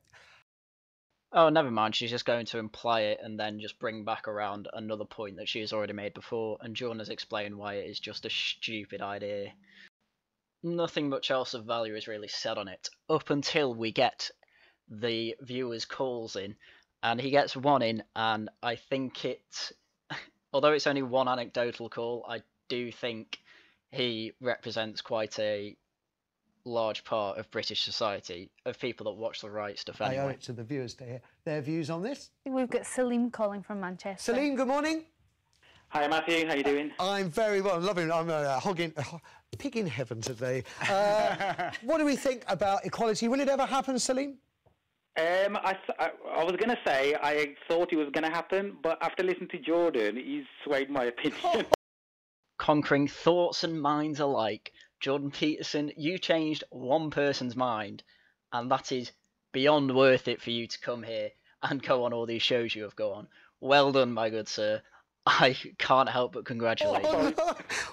Oh, never mind. She's just going to imply it and then just bring back around another point that she has already made before, and Jordan has explained why it is just a stupid idea. Nothing much else of value is really said on it, up until we get the viewers' calls in, and he gets one in, and I think although it's only one anecdotal call, I do think he represents quite a large part of British society, of people that watch the right stuff anyway. I owe it to the viewers to hear their views on this. We've got Salim calling from Manchester. Salim, good morning. Hi, Matthew. How you doing? I'm very well. I'm loving it. I'm pig in heaven today. What do we think about equality? Will it ever happen, Salim? I was going to say I thought it was going to happen, but after listening to Jordan, he's swayed my opinion. Conquering thoughts and minds alike. Jordan Peterson, you changed one person's mind, and that is beyond worth it for you to come here and go on all these shows you have gone on. Well done, my good sir. I can't help but congratulate you.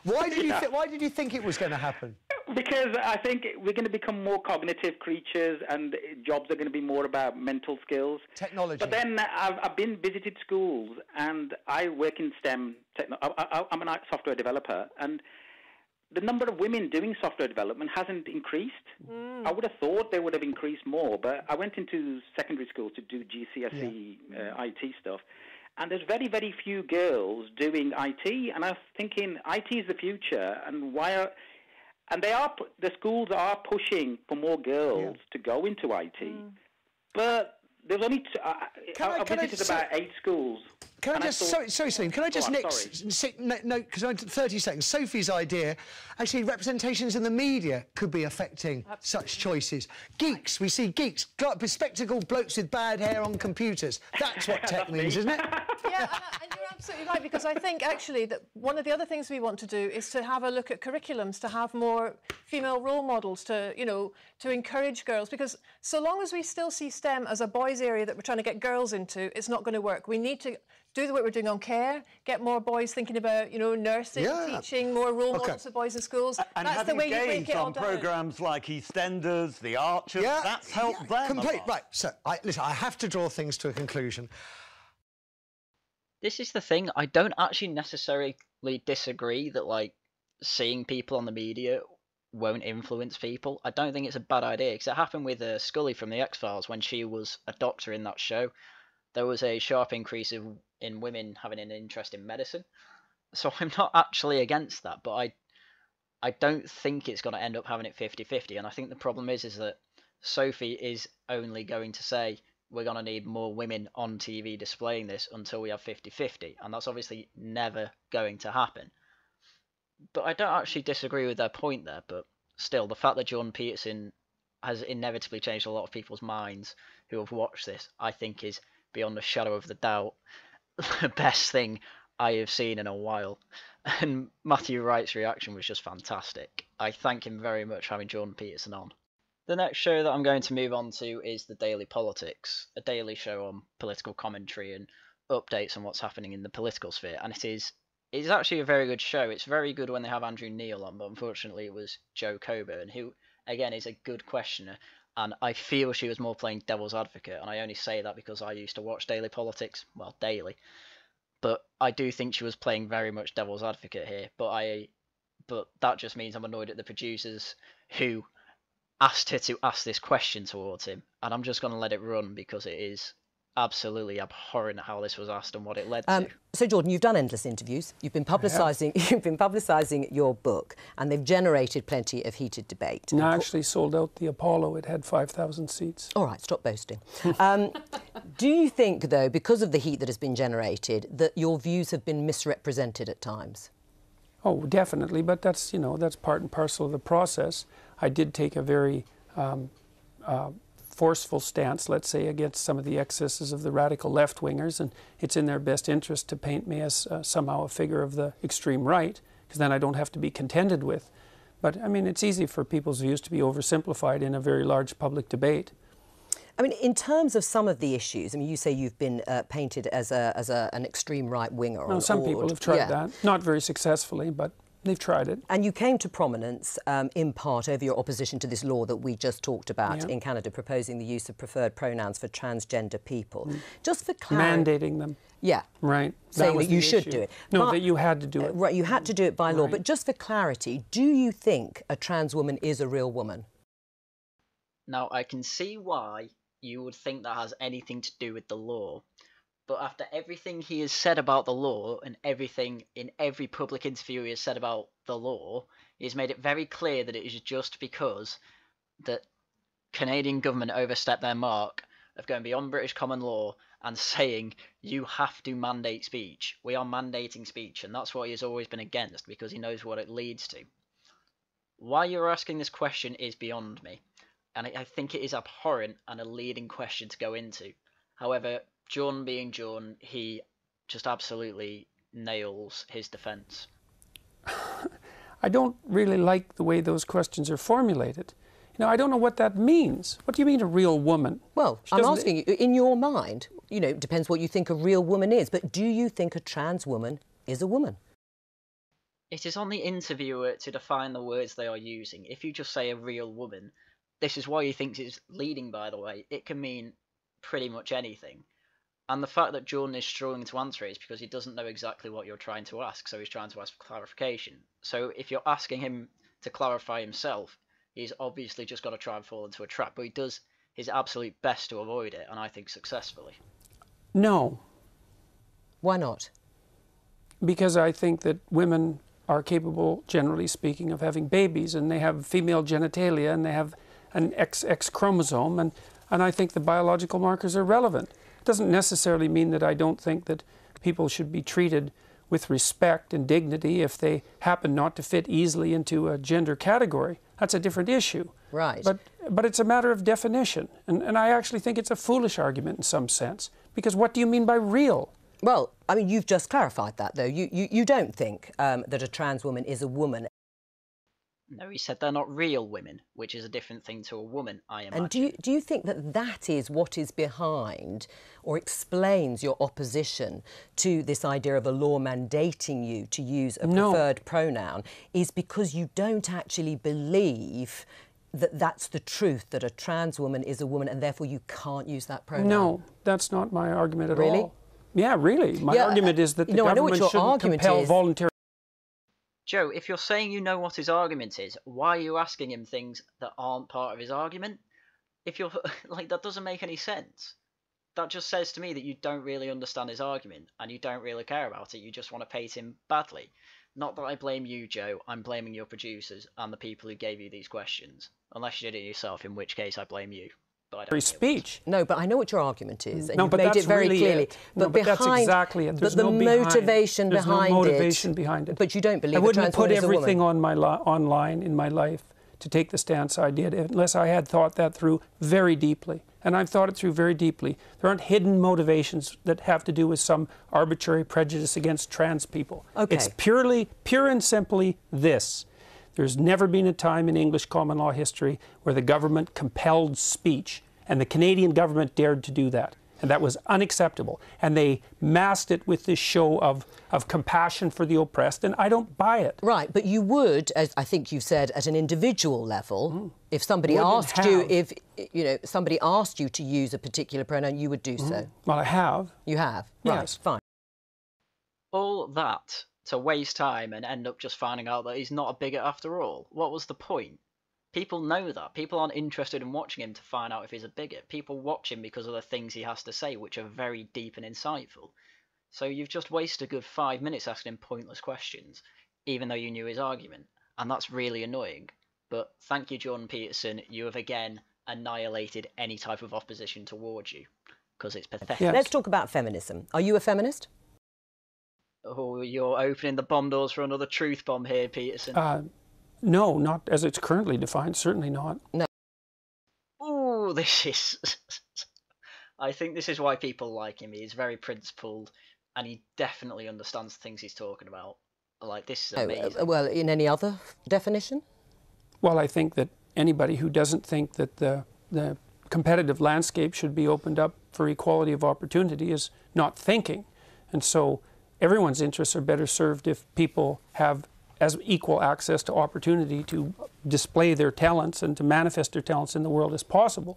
Why did you think it was going to happen? Because I think we're going to become more cognitive creatures, and jobs are going to be more about mental skills. Technology. But then I've been visited schools, and I work in STEM. I'm a software developer, and the number of women doing software development hasn't increased. I would have thought they would have increased more, but I went into secondary school to do GCSE IT stuff, and there's very, very few girls doing IT, and I was thinking IT is the future, and the schools are pushing for more girls to go into IT, but there's only I visited about 8 schools. Can I just, sorry, Salim, can I just note, because I'm 30 seconds, Sophie's idea, actually representations in the media could be affecting such choices. Geeks, we see geeks, bespectacled blokes with bad hair on computers. That's what tech means, isn't it? Yeah, and you're absolutely right, because I think actually that one of the other things we want to do is to have a look at curriculums, to have more female role models, to encourage girls, because so long as we still see STEM as a boys' area that we're trying to get girls into, it's not going to work. We need to do the work we're doing on care, get more boys thinking about, nursing, teaching, more role models for boys in schools. And that's the way you break it all on down. programmes like EastEnders, The Archers, that's helped them a lot. Right, so, listen, I have to draw things to a conclusion. This is the thing, I don't actually necessarily disagree that, seeing people on the media won't influence people. I don't think it's a bad idea, because it happened with Scully from The X-Files when she was a doctor in that show. There was a sharp increase in women having an interest in medicine, So I'm not actually against that, but I don't think it's going to end up having it 50-50. And I think the problem is that Sophie is only going to say we're going to need more women on TV displaying this until we have 50-50. And that's obviously never going to happen. But I don't actually disagree with their point there. But still, the fact that Jordan Peterson has inevitably changed a lot of people's minds who have watched this, I think is beyond a shadow of the doubt the best thing I have seen in a while. And Matthew Wright's reaction was just fantastic. I thank him very much for having Jordan Peterson on. The next show that I'm going to move on to is The Daily Politics, a daily show on political commentary and updates on what's happening in the political sphere. And it's actually a very good show. It's very good when they have Andrew Neil on, but unfortunately it was Joe Coburn, who, again, is a good questioner. And I feel she was more playing devil's advocate, and I only say that because I used to watch Daily Politics, well, daily. But I do think she was playing very much devil's advocate here. But that just means I'm annoyed at the producers who asked her to ask this question towards him, and I'm just going to let it run because it is absolutely abhorrent how this was asked and what it led to. So, Jordan, you've done endless interviews. You've been publicising your book, and they've generated plenty of heated debate. No, I actually sold out the Apollo. It had 5,000 seats. All right, stop boasting. Do you think, though, because of the heat that has been generated, that your views have been misrepresented at times? Oh, definitely, but that's, you know, that's part and parcel of the process. I did take a very forceful stance, let's say, against some of the excesses of the radical left-wingers, and it's in their best interest to paint me as somehow a figure of the extreme right, because then I don't have to be contended with. But, I mean, it's easy for people's views to be oversimplified in a very large public debate. I mean, in terms of some of the issues, I mean, you say you've been painted as an extreme right-winger. Well, some people have tried that. Not very successfully, but they've tried it. And you came to prominence in part over your opposition to this law that we just talked about in Canada, proposing the use of preferred pronouns for transgender people. Just for clarity... Mandating them. Yeah. Right. Saying that you should do it. No, but, that you had to do it. Right, you had to do it by law. But just for clarity, do you think a trans woman is a real woman? Now, I can see why you would think that has anything to do with the law. But after everything he has said about the law and everything in every public interview he has said about the law, he has made it very clear that it is just because the Canadian government overstepped their mark of going beyond British common law and saying you have to mandate speech. We are mandating speech, and that's what he has always been against because he knows what it leads to. Why you're asking this question is beyond me, and I think it is abhorrent and a leading question to go into. However, John being John, he just absolutely nails his defence. I don't really like the way those questions are formulated. You know, I don't know what that means. What do you mean a real woman? Well, I'm asking you, in your mind, you know, it depends what you think a real woman is, but do you think a trans woman is a woman? It is on the interviewer to define the words they are using. If you just say a real woman, this is why he thinks it's leading, by the way. It can mean pretty much anything. And the fact that Jordan is struggling to answer it is because he doesn't know exactly what you're trying to ask, so he's trying to ask for clarification. So if you're asking him to clarify himself, he's obviously just got to try and fall into a trap, but he does his absolute best to avoid it, and I think successfully. No. Why not? Because I think that women are capable, generally speaking, of having babies, and they have female genitalia, and they have an XX chromosome, and I think the biological markers are relevant. It doesn't necessarily mean that I don't think that people should be treated with respect and dignity if they happen not to fit easily into a gender category. That's a different issue. Right. But it's a matter of definition, and I actually think it's a foolish argument in some sense, because what do you mean by real? Well, I mean, you've just clarified that, though. You don't think that a trans woman is a woman. No, he said they're not real women, which is a different thing to a woman, I imagine. And do you think that that is what is behind or explains your opposition to this idea of a law mandating you to use a preferred pronoun, is because you don't actually believe that that's the truth, that a trans woman is a woman and therefore you can't use that pronoun? No, that's not my argument at all. Really? Yeah, really. My argument is that the government shouldn't compel voluntary... Joe, if you're saying you know what his argument is, why are you asking him things that aren't part of his argument? If you're like, that doesn't make any sense. that just says to me that you don't really understand his argument and you don't really care about it. You just want to paint him badly. Not that I blame you, Joe. I'm blaming your producers and the people who gave you these questions. Unless you did it yourself, in which case I blame you. But I don't Free speech. No, but I know what your argument is, and No, you've but made that's it very really clearly. it. No, but that's exactly it. There's But the no behind- motivation there's behind no motivation behind it. But you don't believe I wouldn't have put is a woman. everything on my online in my life to take the stance I did unless I had thought that through very deeply. And I've thought it through very deeply. There aren't hidden motivations that have to do with some arbitrary prejudice against trans people. Okay. It's pure and simply this. There's never been a time in English common law history where the government compelled speech, and the Canadian government dared to do that. And that was unacceptable. And they masked it with this show of compassion for the oppressed, and I don't buy it. Right, but you would, as I think you said, at an individual level, if somebody asked you, if somebody asked you to use a particular pronoun, you would do so. Well, I have. You have? Yes. Right, fine. All that to waste time and end up just finding out that he's not a bigot after all. What was the point? People know that. People aren't interested in watching him to find out if he's a bigot. People watch him because of the things he has to say, which are very deep and insightful. So you've just wasted a good 5 minutes asking him pointless questions, even though you knew his argument. And that's really annoying. But thank you, Jordan Peterson. You have again annihilated any type of opposition towards you, because it's pathetic. Yes. Let's talk about feminism. Are you a feminist? Oh, you're opening the bomb doors for another truth bomb here, Peterson. No, not as it's currently defined, certainly not. No. Ooh, this is... I think this is why people like him. He's very principled, and he definitely understands the things he's talking about. Like, this is amazing. Well, in any other definition? Well, I think that anybody who doesn't think that the competitive landscape should be opened up for equality of opportunity is not thinking. And so everyone's interests are better served if people have as equal access to opportunity to display their talents and to manifest their talents in the world as possible.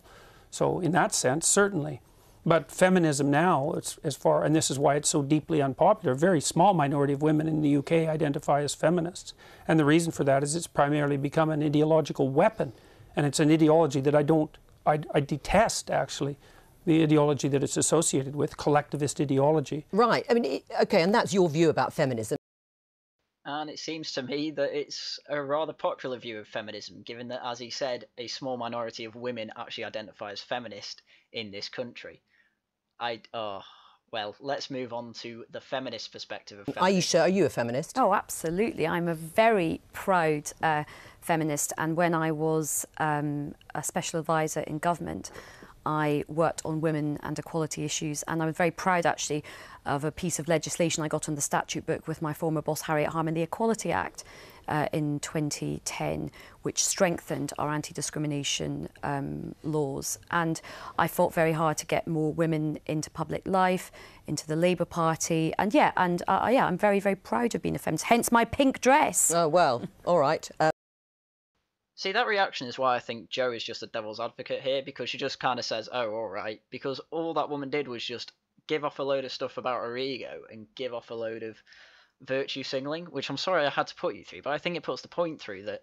So in that sense, certainly. But feminism now, and this is why it's so deeply unpopular, a very small minority of women in the UK identify as feminists. And the reason for that is it's primarily become an ideological weapon. And it's an ideology that I detest, actually, the ideology that it's associated with, collectivist ideology. Right. I mean, okay, and that's your view about feminism. And it seems to me that it's a rather popular view of feminism, given that, as he said, a small minority of women actually identify as feminist in this country. Well, let's move on to the feminist perspective of feminism. Aisha, are you a feminist? Oh, absolutely. I'm a very proud feminist, and when I was a special advisor in government, I worked on women and equality issues, and I was very proud actually of a piece of legislation I got on the statute book with my former boss Haryan, the Equality Act in 2010, which strengthened our anti-discrimination laws. And I fought very hard to get more women into public life, into the Labour Party, and I'm very, very proud of being a feminist, hence my pink dress. Oh, well, all right. See, that reaction is why I think Joe is just a devil's advocate here, because she just kind of says, oh, all right, because all that woman did was just give off a load of stuff about her ego and give off a load of virtue signaling, which I'm sorry I had to put you through, but I think it puts the point through that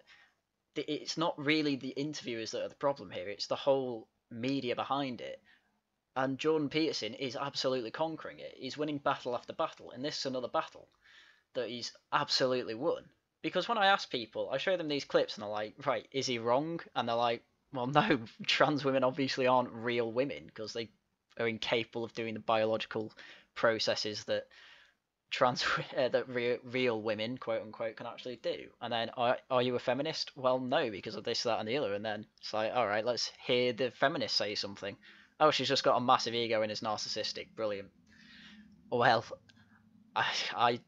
it's not really the interviewers that are the problem here, it's the whole media behind it. And Jordan Peterson is absolutely conquering it. He's winning battle after battle, and this is another battle that he's absolutely won. Because when I ask people, I show them these clips and they're like, right, is he wrong? And they're like, well, no, trans women obviously aren't real women because they are incapable of doing the biological processes that real women, quote unquote, can actually do. And then, are you a feminist? Well, no, because of this, that, and the other. And then it's like, all right, let's hear the feminist say something. Oh, she's just got a massive ego and is narcissistic. Brilliant. Well,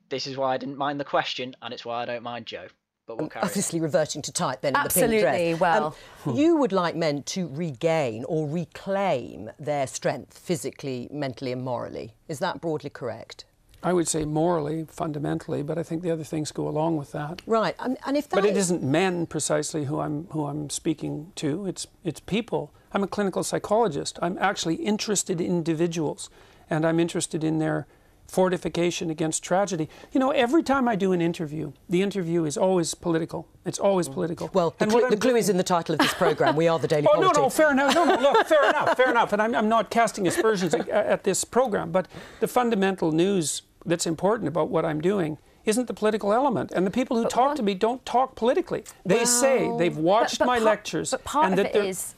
this is why I didn't mind the question, and it's why I don't mind Joe. But we'll carry obviously on. Reverting to type then. Absolutely, in the pink dress. well. You would like men to regain or reclaim their strength physically, mentally and morally. Is that broadly correct? I would say morally, fundamentally, but I think the other things go along with that. Right, and if that But it isn't men precisely who I'm speaking to. It's people. I'm a clinical psychologist. I'm actually interested in individuals, and I'm interested in their fortification against tragedy. You know, every time I do an interview, the interview is always political. It's always political. Well, the clue is in the title of this programme. We are the Daily Politics. No, fair enough. No, look, fair enough. And I'm not casting aspersions at this programme, but the fundamental news that's important about what I'm doing isn't the political element. And the people who talk to me don't talk politically. They say they've watched my lectures. But part and of it is...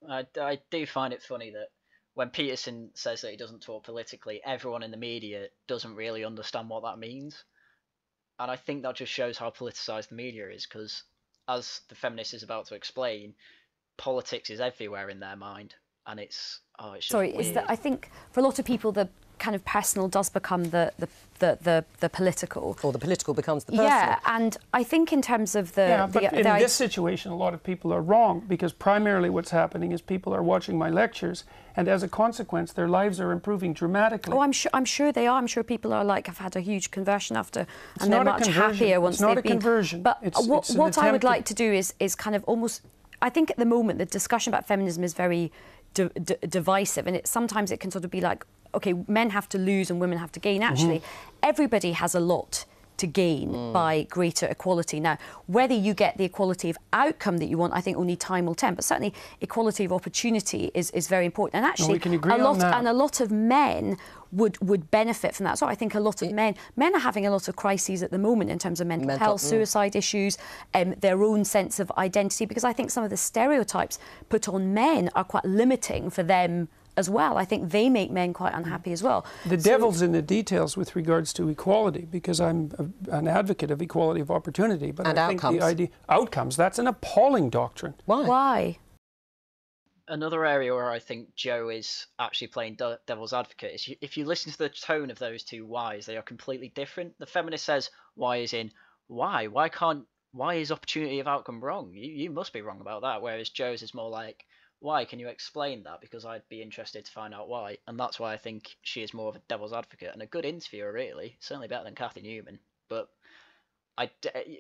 I do find it funny that when Peterson says that he doesn't talk politically, everyone in the media doesn't really understand what that means. And I think that just shows how politicised the media is, because as the feminist is about to explain, politics is everywhere in their mind. And it's just Sorry, weird. is that I think for a lot of people the kind of personal does become the political. Or the political becomes the personal. Yeah, and I think in terms of the... Yeah, but in this situation, a lot of people are wrong, because primarily what's happening is people are watching my lectures, and as a consequence, their lives are improving dramatically. Oh, I'm sure they are. I'm sure people are like, I've had a huge conversion after, and they're much happier once they've been. It's not a conversion. But what I would like to do is kind of almost... I think at the moment the discussion about feminism is very divisive, and sometimes it can sort of be like, okay, men have to lose and women have to gain. Actually, everybody has a lot to gain by greater equality. Now, whether you get the equality of outcome that you want, I think only time will tell. But certainly, equality of opportunity is very important. And actually, we can agree on that. And a lot of men would benefit from that. So I think a lot of men are having a lot of crises at the moment in terms of mental health, suicide issues, their own sense of identity, because I think some of the stereotypes put on men are quite limiting for them as well. I think they make men quite unhappy as well. The devil's in the details with regards to equality, because I'm an advocate of equality of opportunity. But I think the idea... Outcomes, that's an appalling doctrine. Why? Another area where I think Joe is actually playing devil's advocate is if you listen to the tone of those two whys, they are completely different. The feminist says why is in why. Why is opportunity of outcome wrong? You must be wrong about that. Whereas Joe's is more like, why? Can you explain that? Because I'd be interested to find out why. And that's why I think she is more of a devil's advocate and a good interviewer, really. Certainly better than Cathy Newman. But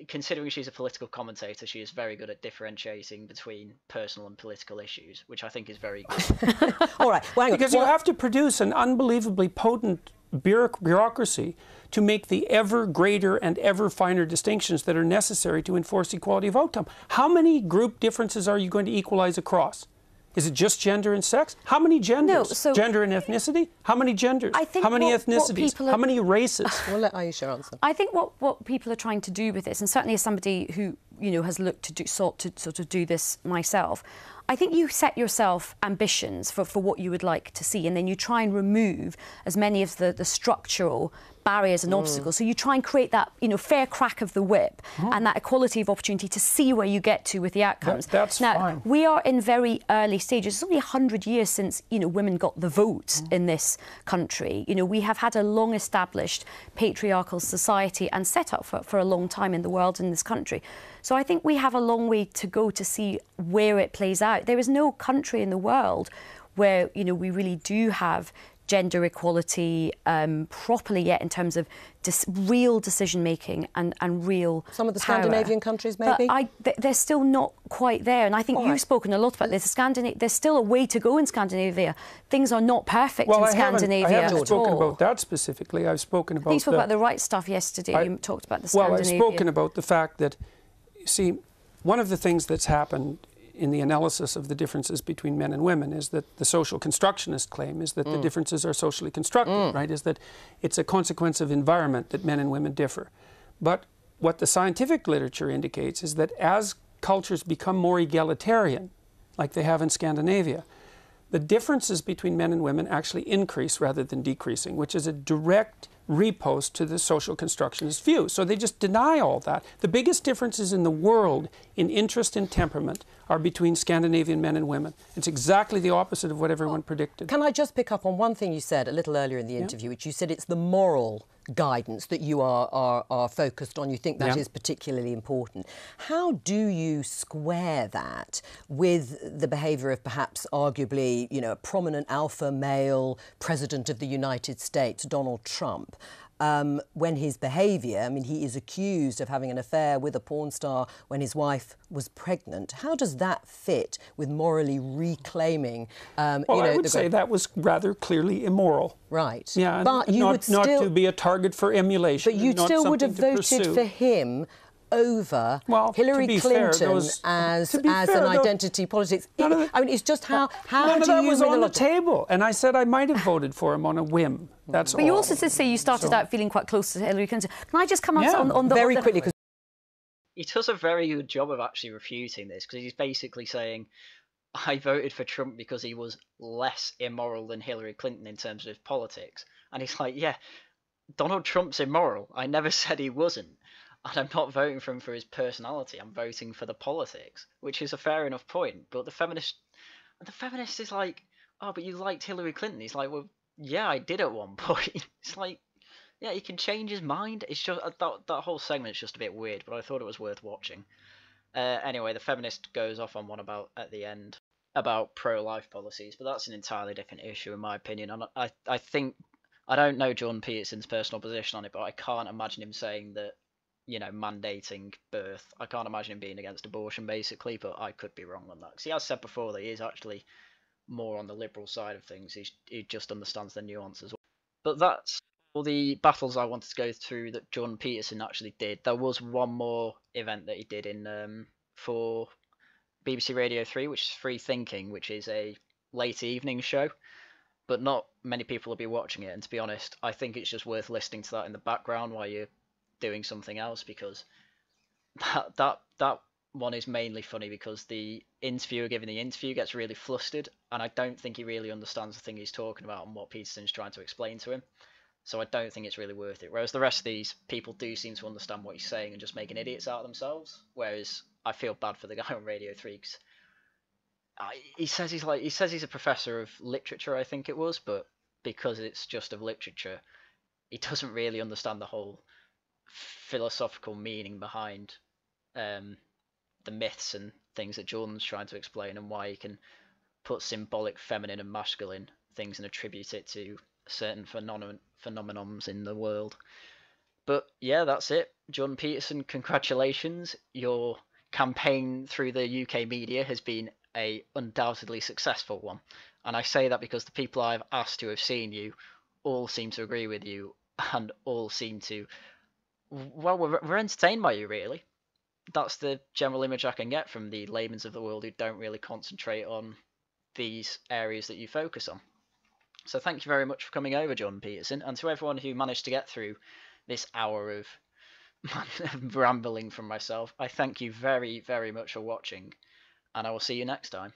considering she's a political commentator, she is very good at differentiating between personal and political issues, which I think is very good. All right. Well, because you have to produce an unbelievably potent bureaucracy to make the ever greater and ever finer distinctions that are necessary to enforce equality of outcome. How many group differences are you going to equalize across? Is it just gender and sex? How many genders? No, so gender and ethnicity? How many genders? I think how many ethnicities? How many races? We'll let Ayesha answer. I think what people are trying to do with this, and certainly as somebody who has sought to sort of do this myself, I think you set yourself ambitions for what you would like to see, and then you try and remove as many of the structural barriers and obstacles. So you try and create that fair crack of the whip and that equality of opportunity to see where you get to with the outcomes. That's now, fine. We are in very early stages. It's only 100 years since women got the vote in this country. We have had a long established patriarchal society and set up for a long time in the world, in this country. So I think we have a long way to go to see where it plays out. There is no country in the world where we really do have gender equality properly yet in terms of real decision making and real some of the power. Scandinavian countries maybe, but they're still not quite there, and I think you've spoken a lot about this. There's still a way to go in Scandinavia. Things are not perfect in Scandinavia. I haven't spoken about that specifically. I've spoken about you spoke about the right stuff yesterday. You talked about the Scandinavian. Well, I've spoken about the fact that, see, one of the things that's happened in the analysis of the differences between men and women is that the social constructionist claim is that the differences are socially constructed, right? Is that it's a consequence of environment that men and women differ. But what the scientific literature indicates is that as cultures become more egalitarian, like they have in Scandinavia, the differences between men and women actually increase rather than decreasing, which is a direct repost to the social constructionist view. So they just deny all that. The biggest differences in the world in interest and temperament are between Scandinavian men and women. It's exactly the opposite of what everyone predicted. Can I just pick up on one thing you said a little earlier in the interview, which you said it's the moral guidance that you are focused on. You think that is particularly important. How do you square that with the behaviour of perhaps arguably, a prominent alpha male president of the United States, Donald Trump? when his behaviour, I mean, he is accused of having an affair with a porn star when his wife was pregnant. How does that fit with morally reclaiming? Well, I would say that was rather clearly immoral. Right. Yeah, but and you not, would still, not to be a target for emulation. But you still would have voted for him over Hillary Clinton as an identity politics. I mean, it's just how none do of that you was on the table, and I said I might have voted for him on a whim. That's all. But you also did say you started out feeling quite close to Hillary Clinton. Can I just come on the very quickly? He does a very good job of actually refuting this, because he's basically saying, I voted for Trump because he was less immoral than Hillary Clinton in terms of politics. And he's like, yeah, Donald Trump's immoral. I never said he wasn't. And I'm not voting for him for his personality. I'm voting for the politics, which is a fair enough point. But the feminist is like, oh, but you liked Hillary Clinton. He's like, well, yeah, I did at one point. It's like, yeah, he can change his mind. It's just that whole segment's just a bit weird, but I thought it was worth watching. Anyway, the feminist goes off on one at the end about pro-life policies, but that's an entirely different issue in my opinion. And I think, I don't know Jordan Peterson's personal position on it, but I can't imagine him saying that, you know, mandating birth. I can't imagine him being against abortion, basically, but I could be wrong on that. Because he has said before that he is actually more on the liberal side of things. He just understands the nuances. But that's all the battles I wanted to go through that Jordan Peterson actually did. There was one more event that he did in for BBC Radio 3, which is Free Thinking, which is a late evening show. But not many people will be watching it, and to be honest, I think it's just worth listening to that in the background while you're doing something else, because that one is mainly funny because the interviewer giving the interview gets really flustered, and I don't think he really understands the thing he's talking about and what Peterson's trying to explain to him. So I don't think it's really worth it. Whereas the rest of these people do seem to understand what he's saying and just making idiots out of themselves. Whereas I feel bad for the guy on Radio 3 because he says he's a professor of literature, I think it was, but because it's just of literature, he doesn't really understand the whole philosophical meaning behind the myths and things that Jordan's trying to explain, and why he can put symbolic feminine and masculine things and attribute it to certain phenomenons in the world. But yeah, that's it. Jordan Peterson, congratulations. Your campaign through the UK media has been a undoubtedly successful one, and I say that because the people I've asked who have seen you all seem to agree with you, and all seem to, well, we're entertained by you, really. That's the general image I can get from the laymen of the world who don't really concentrate on these areas that you focus on. So thank you very much for coming over, Jordan Peterson, and to everyone who managed to get through this hour of rambling from myself, I thank you very, very much for watching, and I will see you next time.